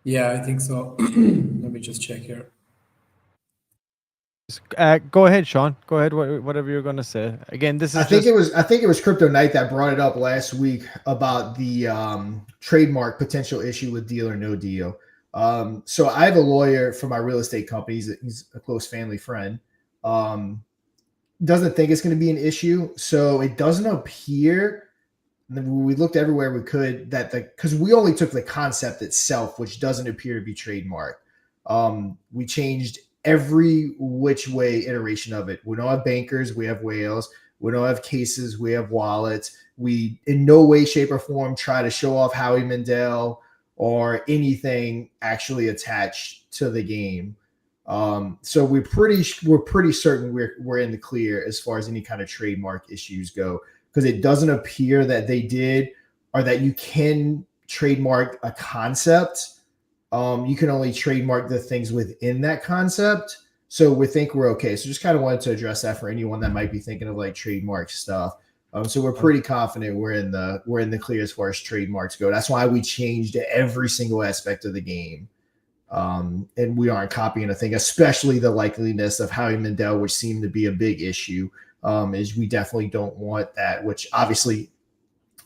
Yeah, I think so. Let me just check here. Go ahead, Shaun. Go ahead. Whatever you're going to say. Again, this is. I think it was Crypto Knight that brought it up last week about the trademark potential issue with Deal or No Deal. So I have a lawyer for my real estate company. He's a close family friend. Doesn't think it's going to be an issue. So it doesn't appear. We looked everywhere we could because we only took the concept itself, which doesn't appear to be trademarked. We changed every which way iteration of it. We don't have bankers, we have whales. We don't have cases. We have wallets. We, in no way, shape, or form, try to show off Howie Mandel or anything actually attached to the game. So we're pretty certain we're in the clear as far as any kind of trademark issues go, because it doesn't appear that they did, or that you can trademark a concept. You can only trademark the things within that concept. So we think we're okay. So just kind of wanted to address that for anyone that might be thinking of like trademark stuff. So we're pretty confident we're in the clear as far as trademarks go. That's why we changed every single aspect of the game. And we aren't copying a thing, especially the likeliness of Howie Mandel, which seemed to be a big issue. Is we definitely don't want that, which obviously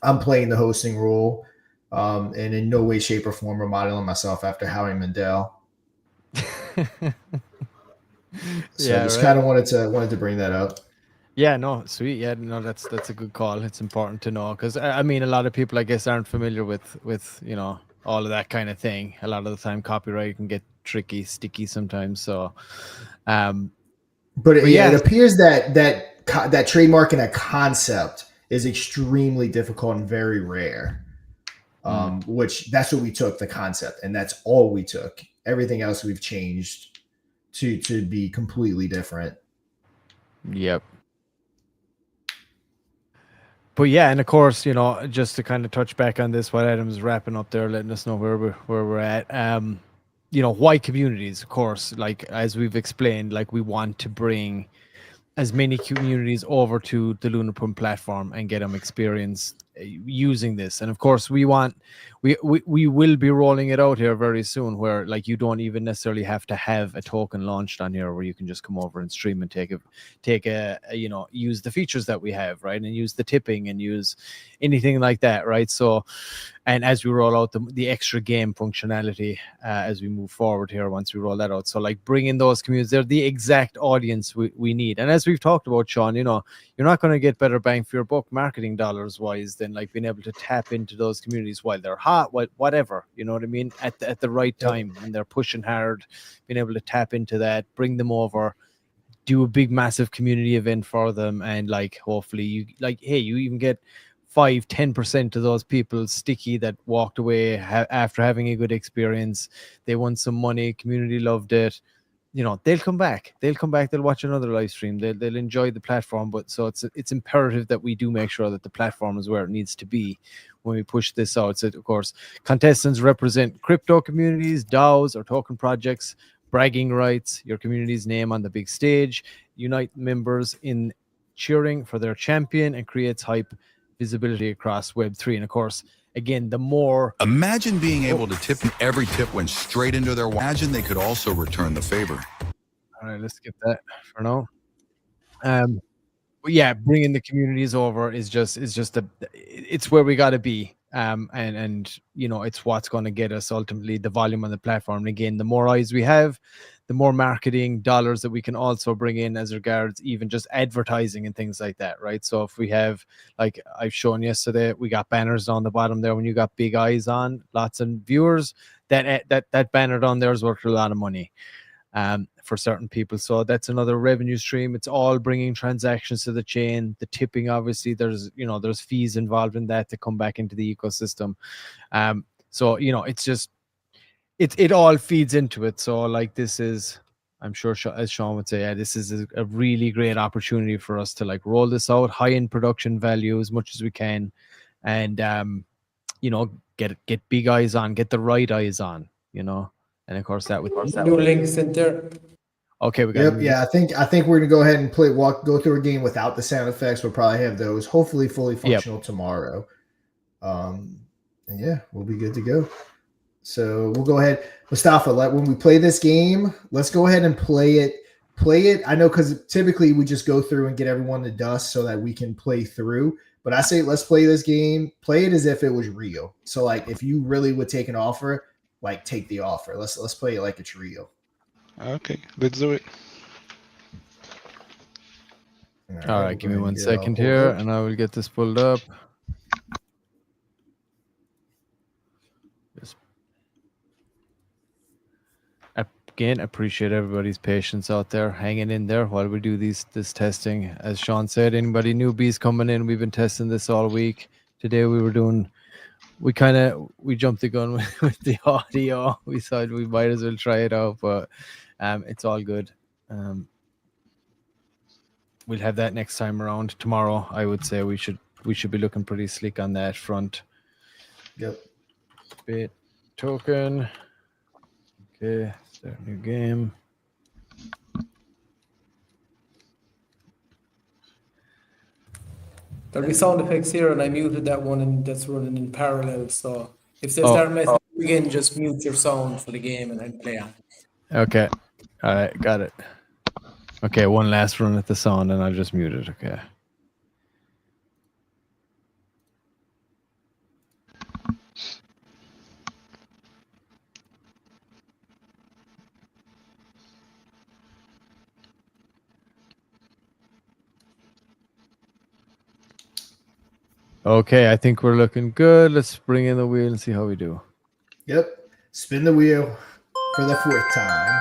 I'm playing the hosting role. And in no way, shape, or form are modeling myself after Howie Mandel. So Yeah, just right. kind of wanted to bring that up. Yeah, no, sweet. Yeah, no, that's a good call. It's important to know, because I mean, a lot of people, I guess, aren't familiar with all of that kind of thing. A lot of the time, copyright can get tricky, sticky sometimes. So, but yeah, it appears that trademarking a concept is extremely difficult and very rare. Which that's what we took, the concept, and that's all we took. Everything else we've changed to be completely different. Yep. But yeah, and of course, just to kind of touch back on this, what Adam's wrapping up there, letting us know where we're at. Why communities? Of course, like as we've explained, like we want to bring as many communities over to the LunarPump platform and get them experience using this. And of course, we will be rolling it out here very soon, where like you don't even necessarily have to have a token launched on here, where you can just come over and stream and take a use the features that we have, right, and use the tipping and use anything like that, right? So, and as we roll out the extra game functionality as we move forward here, once we roll that out, so like bringing those communities, they're the exact audience we need. And as we've talked about, Shaun, you're not going to get better bang for your buck marketing dollars wise than like being able to tap into those communities while they're hot, whatever, you know what I mean, at the right time when they're pushing hard, being able to tap into that, bring them over, do a big massive community event for them, and like hopefully you even get 5-10% of those people sticky that walked away after having a good experience. They won some money, community loved it. They'll come back. They'll watch another live stream. They'll enjoy the platform. But so it's imperative that we do make sure that the platform is where it needs to be when we push this out. So of course, contestants represent crypto communities, DAOs, or token projects, bragging rights, your community's name on the big stage, unite members in cheering for their champion, and creates hype, visibility across Web3. And of course, again, the more... Imagine being able to tip, and every tip went straight into their wallet. Imagine they could also return the favor. All right, let's skip that for now. But yeah, bringing the communities over is just it's where we got to be. And it's what's going to get us ultimately the volume on the platform. And again, the more eyes we have, the more marketing dollars that we can also bring in as regards even just advertising and things like that, right? So if we have, like I've shown yesterday, we got banners on the bottom there. When you got big eyes on, lots of viewers, that banner down there is worth a lot of money for certain people. So that's another revenue stream. It's all bringing transactions to the chain. The tipping, obviously, there's fees involved in that to come back into the ecosystem. So it's just it all feeds into it. So like this is, I'm sure as Shaun would say, this is a really great opportunity for us to like roll this out, high in production value as much as we can, and get big eyes on, get the right eyes on, and of course that would New links in there. Okay, we got. Yep, yeah. I think we're gonna go ahead and go through a game without the sound effects. We'll probably have those hopefully fully functional tomorrow. And yeah, we'll be good to go. So we'll go ahead, Mustafa. When we play this game, let's go ahead and play it. I know because typically we just go through and get everyone to dust so that we can play through. But I say let's play this game. Play it as if it was real. So like if you really would take an offer, like take the offer. Let's play it like it's real. Okay, let's do it. All right, give me 1 second here, and I will get this pulled up. again, appreciate everybody's patience out there, hanging in there while we do this testing. As Shaun said, anybody newbies coming in, we've been testing this all week. Today we jumped the gun with the audio. We thought we might as well try it out, but it's all good. We'll have that next time around. Tomorrow, I would say we should be looking pretty slick on that front. Yep. Bit token. Okay, start new game. There'll be sound effects here, and I muted that one, and that's running in parallel. So if they Oh. start messing again, just mute your sound for the game and then play on. Okay. All right, got it. Okay, one last run at the sound, and I'll just mute it. Okay. Okay, I think we're looking good. Let's bring in the wheel and see how we do. Yep. Spin the wheel for the 4th time.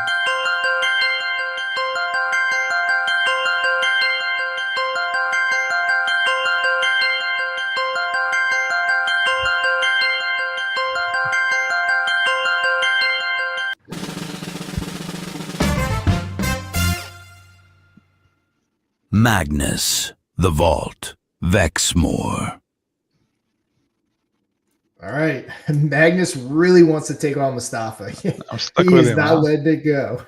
Magnus, the Vault, Vexmore. All right. Magnus really wants to take on Mustafa. I'm stuck He with is him. not letting it go.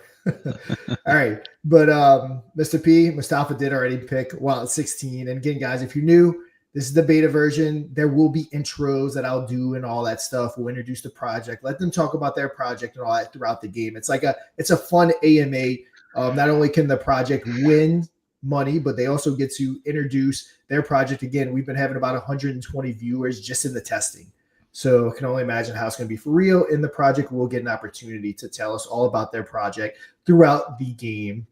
All right. But Mr. P, Mustafa did already pick Wallet 16. And again, guys, if you're new, this is the beta version. There will be intros that I'll do and all that stuff. We'll introduce the project. Let them talk about their project and all that throughout the game. It's a fun AMA. Not only can the project win money, but they also get to introduce their project. Again, we've been having about 120 viewers just in the testing. So I can only imagine how it's going to be for real. In the project, we'll get an opportunity to tell us all about their project throughout the game.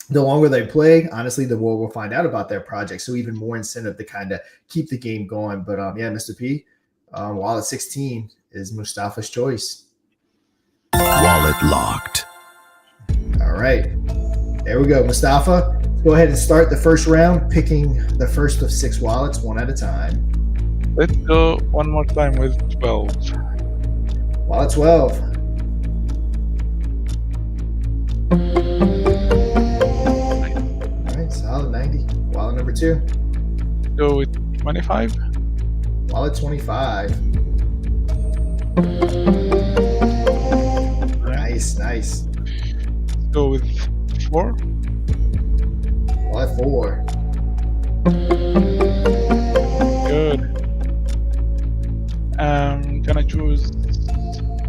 The longer they play, honestly, the more we'll find out about their project. So even more incentive to kind of keep the game going. But yeah, Mr. P, Wallet 16 is Mustafa's choice. Wallet locked. All right. There we go. Mustafa, let's go ahead and start the first round, picking the first of 6 wallets, one at a time. Let's go one more time with 12. Wallet 12. All right, solid 90. Wallet number 2. Go with 25. Wallet 25. Nice. Go with 4. Wallet 4. Good. Can I choose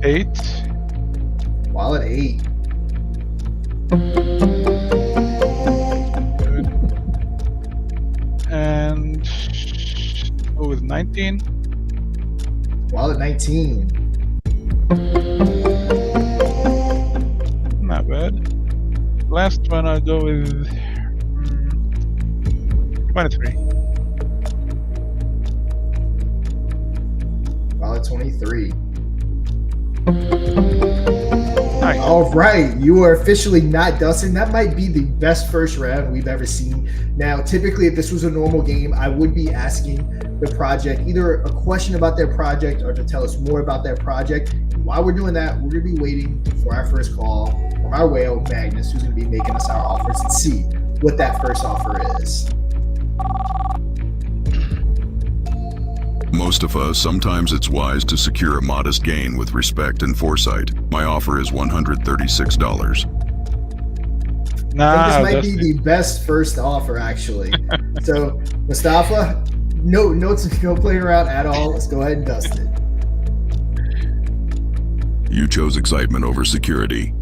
8? Wallet 8. Good. And go with 19. Wallet 19. Not bad. Last one, I'll go with 23. Wallet 23. Nice. All right, you are officially not dusting. That might be the best first round we've ever seen. Now, typically, if this was a normal game, I would be asking the project either a question about their project or to tell us more about their project. And while we're doing that, we're going to be waiting for our first call from our whale, Magnus, who's going to be making us our offers and see what that first offer is. Mustafa, sometimes it's wise to secure a modest gain with respect and foresight. My offer is $136. Nah, I think this might that's be the best first offer, actually. So, Mustafa, no playing around at all. Let's go ahead and dust it. You chose excitement over security.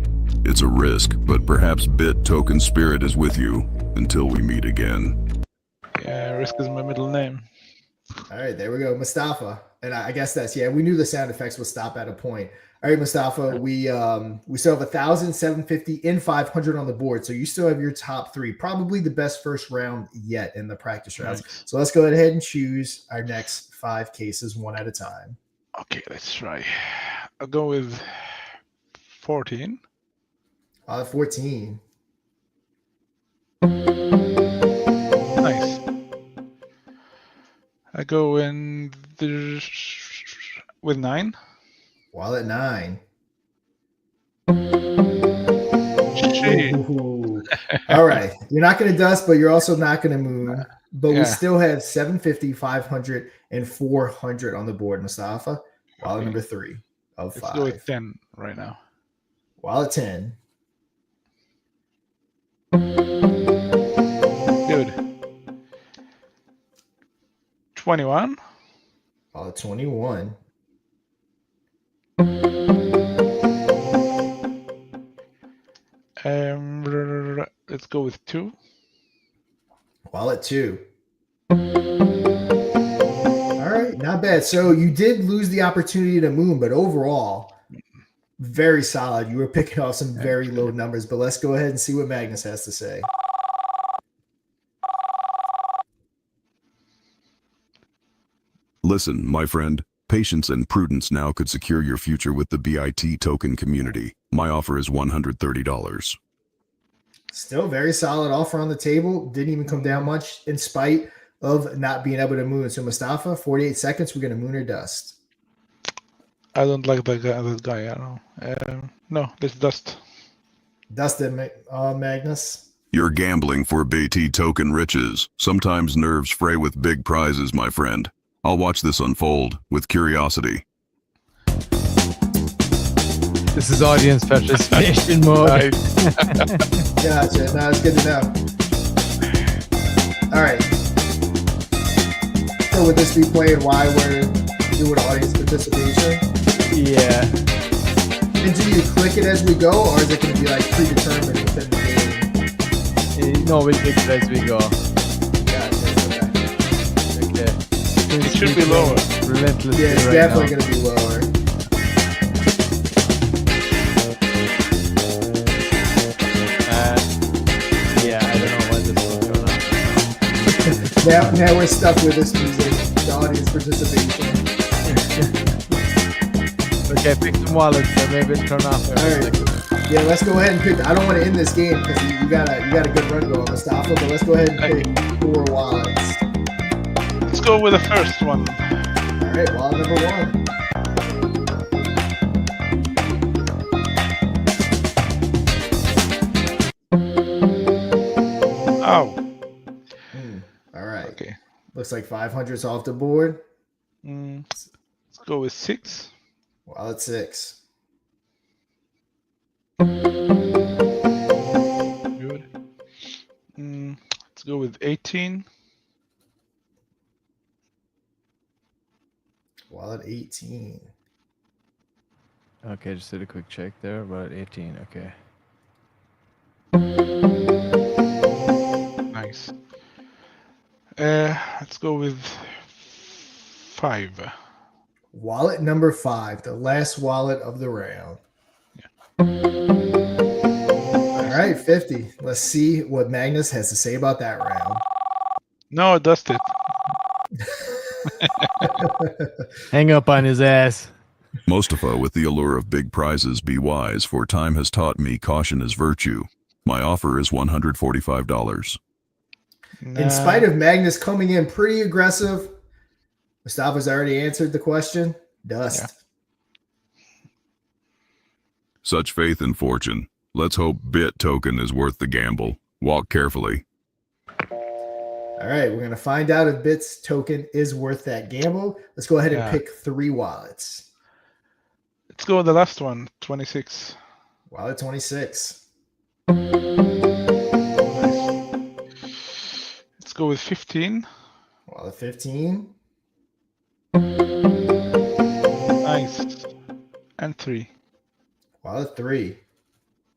It's a risk, but perhaps Bit Token Spirit is with you until we meet again. yeah, Risk is my middle name. All right, there we go, Mustafa. And I guess we knew the sound effects would stop at a point. All right, Mustafa, we still have 1,000, 750, and 500 on the board. So you still have your top 3, probably the best first round yet in the practice rounds. Nice. So let's go ahead and choose our next 5 cases one at a time. Okay, let's try. I'll go with 14. Wallet 14. Nice. I go in with 9. Wallet 9. Gee. Ooh. All right. You're not going to dust, but you're also not going to moon. But we Yeah. still have 750, 500, and 400 on the board, Mustafa. Wallet Okay. number 3 of Let's 5. go with 10 right now. Wallet 10. Good. 21. Wallet 21. Let's go with 2. Wallet 2. All right, not bad. So you did lose the opportunity to moon, but overall, very solid. You were picking off some very low numbers, but let's go ahead and see what Magnus has to say. Listen, my friend, patience and prudence now could secure your future with the BIT token community. My offer is $130. Still very solid offer on the table. Didn't even come down much in spite of not being able to moon. So Mustafa, 48 seconds. We're going to moon or dust. I don't like that guy. I don't know. No, let's dust. Dustin, Magnus. You're gambling for BIT token riches. Sometimes nerves fray with big prizes, my friend. I'll watch this unfold with curiosity. This is audience participation mode. Gotcha. No, it's good to know. All right. So would this be playing why we're doing audience participation? Yeah. And do you click it as we go, or is it going to be like predetermined within the game? No, we'll take it as we go. Gotcha. Okay. It should be lower. Relentlessly Yeah, it's right definitely now. going to be lower. Yeah, I don't know when this will turn on. Now we're stuck with this music, the audience participation. Okay, pick some wallets, so maybe it'll turn off. All right. Yeah, let's go ahead and pick. I don't want to end this game because you got a good run going, Mustafa. But let's go ahead and pick 4 wallets. Let's go with the first one. All right, wallet number 1. Oh. All right. Okay. Looks like 500's off the board. Let's go with 6. Wallet 6. Good. Let's go with 18. Wallet 18. Okay, just did a quick check there, but 18, okay. Nice. Let's go with 5. Wallet number 5, the last wallet of the round. All right, 50. Let's see what Magnus has to say about that round. No, I dusted. Hang up on his ass. Mustafa, with the allure of big prizes, be wise, for time has taught me caution is virtue. My offer is $145. In spite of Magnus coming in pretty aggressive, Mustafa's already answered the question. Dust. Yeah. Such faith in fortune. Let's hope BIT token is worth the gamble. Walk carefully. All right, we're going to find out if BIT's token is worth that gamble. Let's go ahead and pick 3 wallets. Let's go with the last one, 26. Wallet 26. Let's go with 15. Wallet 15. Nice. And 3. Wallet 3.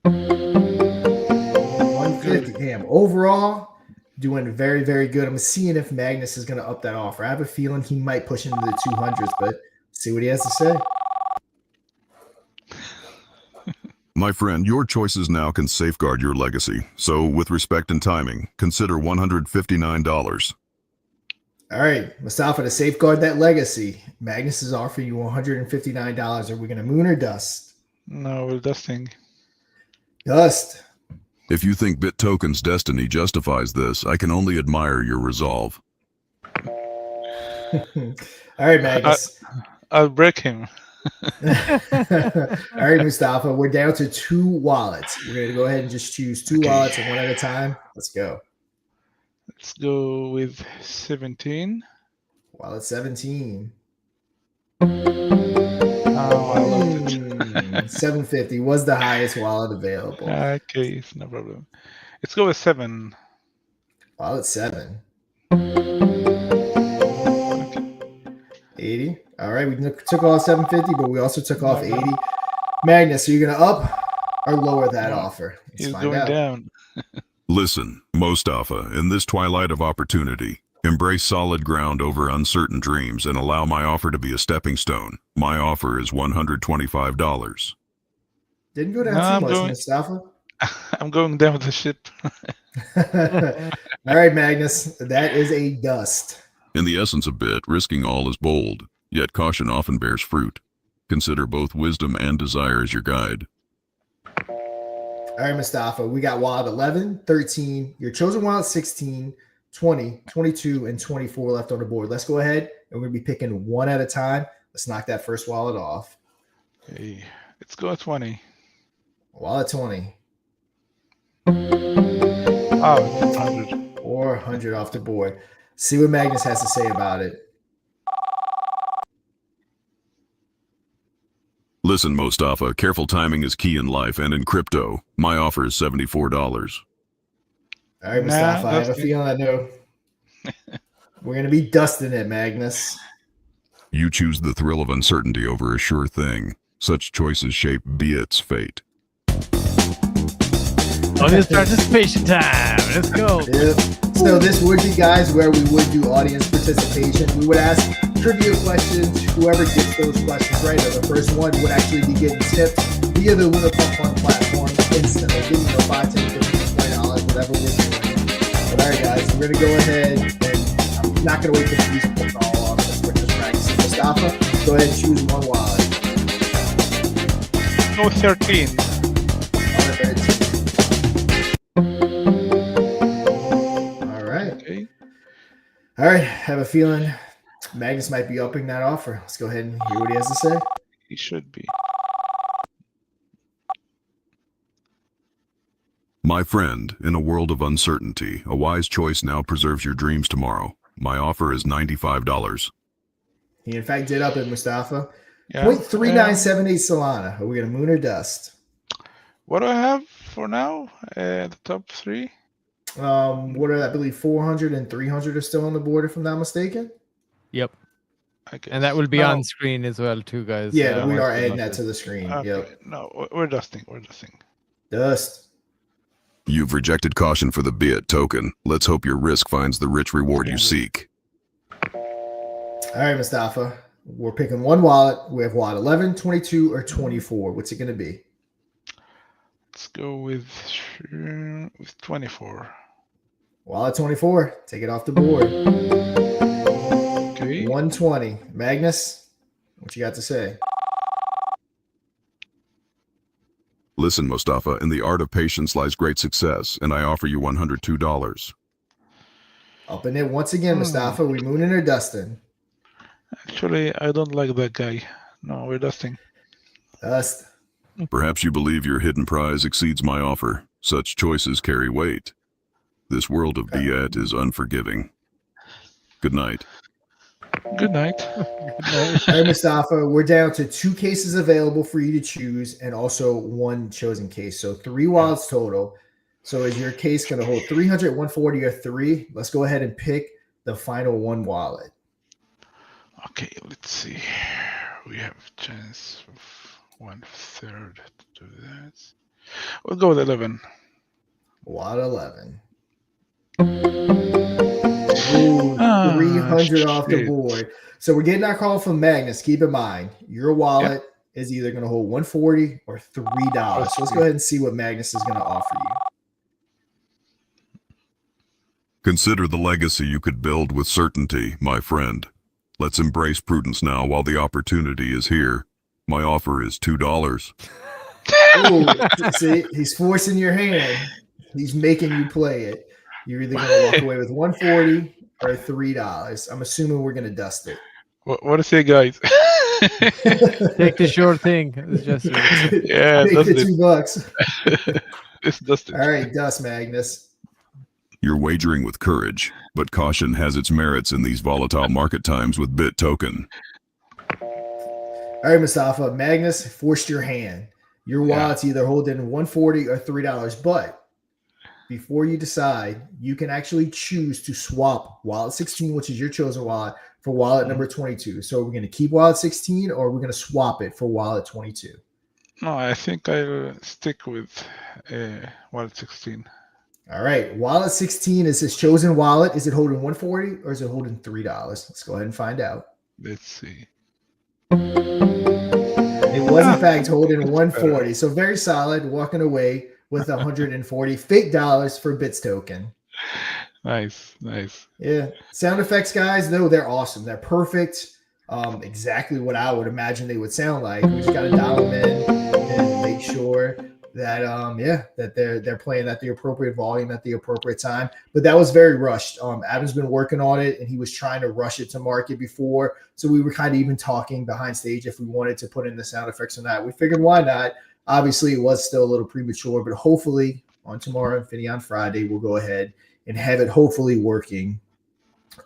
150. Damn. Overall, doing very, very good. I'm seeing if Magnus is going to up that offer. I have a feeling he might push into the 200s, but see what he has to say. My friend, your choices now can safeguard your legacy. So, with respect and timing, consider $159. All right, Mustafa, to safeguard that legacy, Magnus is offering you $159. Are we going to moon or dust? No, we're dusting. Dust. If you think BitToken's destiny justifies this, I can only admire your resolve. All right, Magnus. I'll break him. All right, Mustafa. We're down to 2 wallets. We're going to go ahead and just choose 2 wallets one at a time. Let's go. Let's go with 17. Wallet 17. Oh, I loved it. 750 was the highest wallet available. Okay, it's no problem. Let's go with 7. Wallet 7. 80. All right, we took off 750, but we also took off 80. Magnus, are you going to up or lower that offer? Let's He's find going out. down. Listen, Mustafa, in this twilight of opportunity, embrace solid ground over uncertain dreams and allow my offer to be a stepping stone. My offer is $125. Didn't go down No, too I'm much, going- Mustafa. I'm going down with the ship. All right, Magnus, that is a dust. In the essence of Bit, risking all is bold, yet caution often bears fruit. Consider both wisdom and desire as your guide. All right, Mustafa, we got wallet 11, 13, your chosen wallet 16, 20, 22, and 24 left on the board. Let's go ahead and we're going to be picking one at a time. Let's knock that first wallet off. Okay, let's go at 20. Wallet 20. Oh, it's 100. Or 100 off the board. See what Magnus has to say about it. Listen, Mustafa, careful timing is key in life and in crypto. My offer is $74. All right, Mustafa, I have a feeling I know. We're going to be dusting it, Magnus. You choose the thrill of uncertainty over a sure thing. Such choices shape Biat's fate. Audience participation time. Let's go. Yep. So this would be, guys, where we would do audience participation. We would ask trivia questions. Whoever gets those questions right, or the first one would actually be getting tipped via the LunarPump.Fun platform instantly, giving you $5, $10, $15, $20, whatever we're doing. But all right, guys, we're going to go ahead and I'm not going to wait for the music to fall off because we're just practicing. Mustafa, go ahead and choose one wallet. Go 13. Wallet 13. All right. Okay. All right. Have a feeling Magnus might be upping that offer. Let's go ahead and hear what he has to say. He should be. My friend, in a world of uncertainty, a wise choice now preserves your dreams tomorrow. My offer is $95. He, in fact, did up it, Mustafa. Yeah. 0.3978 Solana. Are we going to moon or dust? What do I have for now? The top 3? What are, I believe, 400 and 300 are still on the board, if I'm not mistaken? Yep. Okay. And that will be No. on screen as well, too, guys. Yeah, we once are we adding look that at to it. the screen. Okay. Yep. No, we're dusting. We're dusting. Dust. You've rejected caution for the Biat token. Let's hope your risk finds the rich reward you seek. All right, Mustafa. We're picking one wallet. We have wallet 11, 22, or 24. What's it going to be? Let's go with 24. Wallet 24. Take it off the board. Okay. 120. Magnus, what you got to say? Listen, Mustafa, in the art of patience lies great success, and I offer you $102. Upping it once again, Mustafa. We mooning or dusting? Actually, I don't like that guy. No, we're dusting. Dust. Perhaps you believe your hidden prize exceeds my offer. Such choices carry weight. This world of Biat is unforgiving. Good night. Good night. All right, Mustafa, we're down to 2 cases available for you to choose and also 1 chosen case. So 3 wallets total. So is your case going to hold 300, 140, or 3? Let's go ahead and pick the final 1 wallet. Okay, let's see. We have a chance of 1/3 to do that. We'll go with 11. Wallet 11. Ooh, 300 off the shit. board. So we're getting our call from Magnus. Keep in mind, your wallet is either going to hold 140 or $3. So let's go ahead and see what Magnus is going to offer you. Consider the legacy you could build with certainty, my friend. Let's embrace prudence now while the opportunity is here. My offer is $2. Ooh, see, he's forcing your hand. He's making you play it. You're either going to walk away with 140 or $3. I'm assuming we're going to dust it. What do you say, guys? Take the sure thing. It's just Yeah, Take that's the it. $2. It's dusted. All right, dust, Magnus. You're wagering with courage, but caution has its merits in these volatile market times with Bit Token. All right, Mustafa. Magnus forced your hand. Your wallet's either holding 140 or $3, but before you decide, you can actually choose to swap wallet 16, which is your chosen wallet, for wallet number 22. So we're going to keep wallet 16 or we're going to swap it for wallet 22. No, I think I'll stick with wallet 16. All right. Wallet 16 is his chosen wallet. Is it holding 140 or is it holding $3? Let's go ahead and find out. Let's see. It was, in fact, holding 140. So very solid, walking away with 140 fake dollars for Bits Token. Nice. Yeah. Sound effects, guys, though, they're awesome. They're perfect. Exactly what I would imagine they would sound like. We just got to dial them in and make sure that that they're playing at the appropriate volume at the appropriate time. But that was very rushed. Adam's been working on it and he was trying to rush it to market before. So we were kind of even talking behind stage if we wanted to put in the sound effects or not. We figured why not? Obviously, it was still a little premature, but hopefully on tomorrow, Infinity on Friday, we'll go ahead and have it hopefully working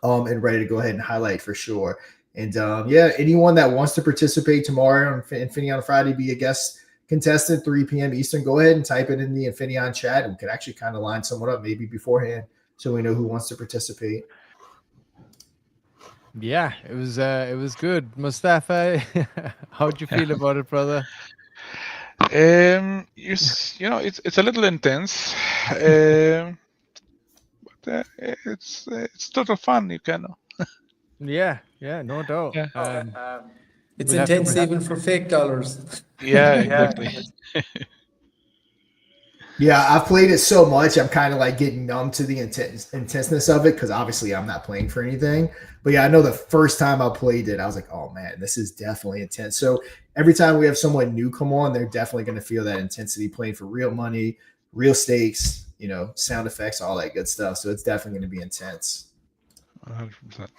and ready to go ahead and highlight for sure. And anyone that wants to participate tomorrow on Infinity on Friday, be a guest contestant, 3 p.m. Eastern, go ahead and type it in the Infinity chat, and we could actually kind of line someone up maybe beforehand so we know who wants to participate. Yeah, it was good. Mustafa, how'd you feel about it, brother? It's a little intense, but it's total fun. You can. Yeah, no doubt. Yeah. It's We'll have to intense bring- even for fake dollars. Yeah, exactly. Yeah, I've played it so much, I'm kind of like getting numb to the intenseness of it because obviously I'm not playing for anything. But yeah, I know the first time I played it, I was like, oh man, this is definitely intense. So every time we have someone new come on, they're definitely going to feel that intensity playing for real money, real stakes, sound effects, all that good stuff. So it's definitely going to be intense. 100%.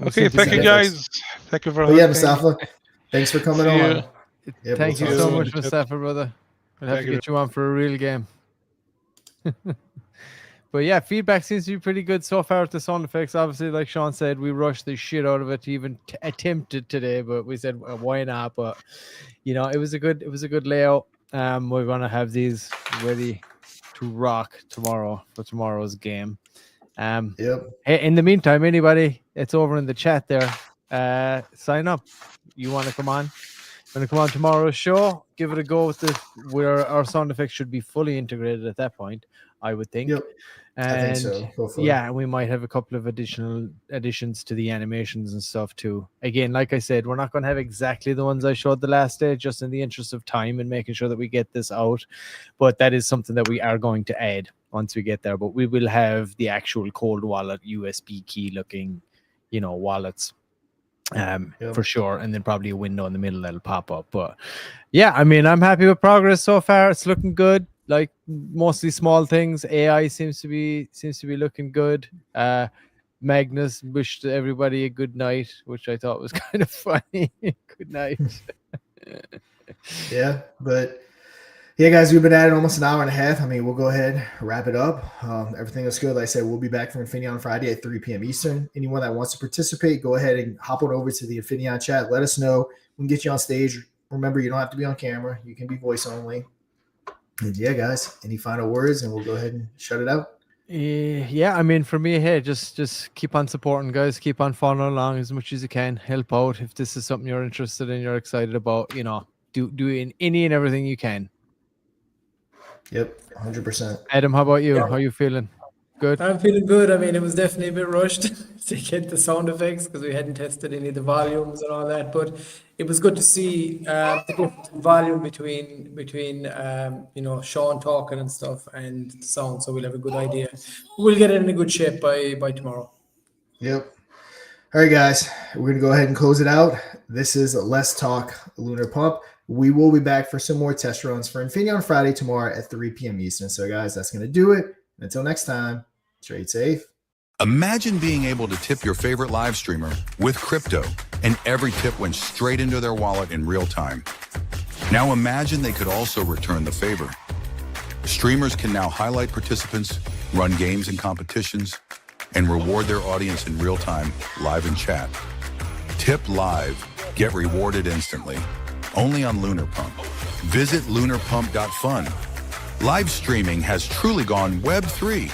Okay, thank you guys. Thank you for yeah, hosting. Mustafa, thanks for coming See you. on. Yeah, Thank you we'll so talk much, soon. Mustafa, brother. We'll have Thank to you. get you on for a real game. But yeah, feedback seems to be pretty good so far with the sound effects. Obviously, like Shaun said, we rushed the shit out of it to even attempt it today, but we said why not? But it was a good layout. We're gonna have these ready to rock tomorrow for tomorrow's game. Yep. Hey, in the meantime, anybody that's over in the chat there, sign up. You want to come on? Want to come on tomorrow's show? Give it a go with this. Where our sound effects should be fully integrated at that point, I would think. Yep. And I think so. Hopefully. yeah, we might have a couple of additional additions to the animations and stuff too. Again, like I said, we're not going to have exactly the ones I showed the last day, just in the interest of time and making sure that we get this out. But that is something that we are going to add once we get there. But we will have the actual cold wallet USB key looking, wallets. For sure, and then probably a window in the middle that'll pop up. But yeah, I mean, I'm happy with progress so far. It's looking good. Like mostly small things. AI seems to be looking good. Magnus wished everybody a good night, which I thought was kind of funny. Good night. Yeah, but yeah, guys, we've been at it almost an hour and a half. I mean, we'll go ahead, wrap it up. Everything is good. Like I said, we'll be back from Infinity on Friday at 3 p.m. Eastern. Anyone that wants to participate, go ahead and hop on over to the Infinity on chat. Let us know. We can get you on stage. Remember, you don't have to be on camera. You can be voice only. And yeah, guys, any final words? And we'll go ahead and shut it out. Yeah, I mean, for me, hey, just keep on supporting, guys. Keep on following along as much as you can. Help out if this is something you're interested in, you're excited about. Do in any and everything you can. Yep, 100%. Adam, how about you? Yeah. How are you feeling? Good. I'm feeling good. I mean, it was definitely a bit rushed to get the sound effects because we hadn't tested any of the volumes and all that. But it was good to see the difference in volume between Shaun talking and stuff and the sound. So we'll have a good idea. We'll get it in a good shape by tomorrow. Yep. All right, guys, we're going to go ahead and close it out. This is Let's Talk Lunar Pump. We will be back for some more test runs for Infinity on Friday tomorrow at 3 p.m. Eastern. So, guys, that's going to do it. Until next time, trade safe. Imagine being able to tip your favorite live streamer with crypto, and every tip went straight into their wallet in real time. Now imagine they could also return the favor. Streamers can now highlight participants, run games and competitions, and reward their audience in real time, live in chat. Tip live, get rewarded instantly. Only on LunarPump. Visit LunarPump.Fun. Live streaming has truly gone Web 3.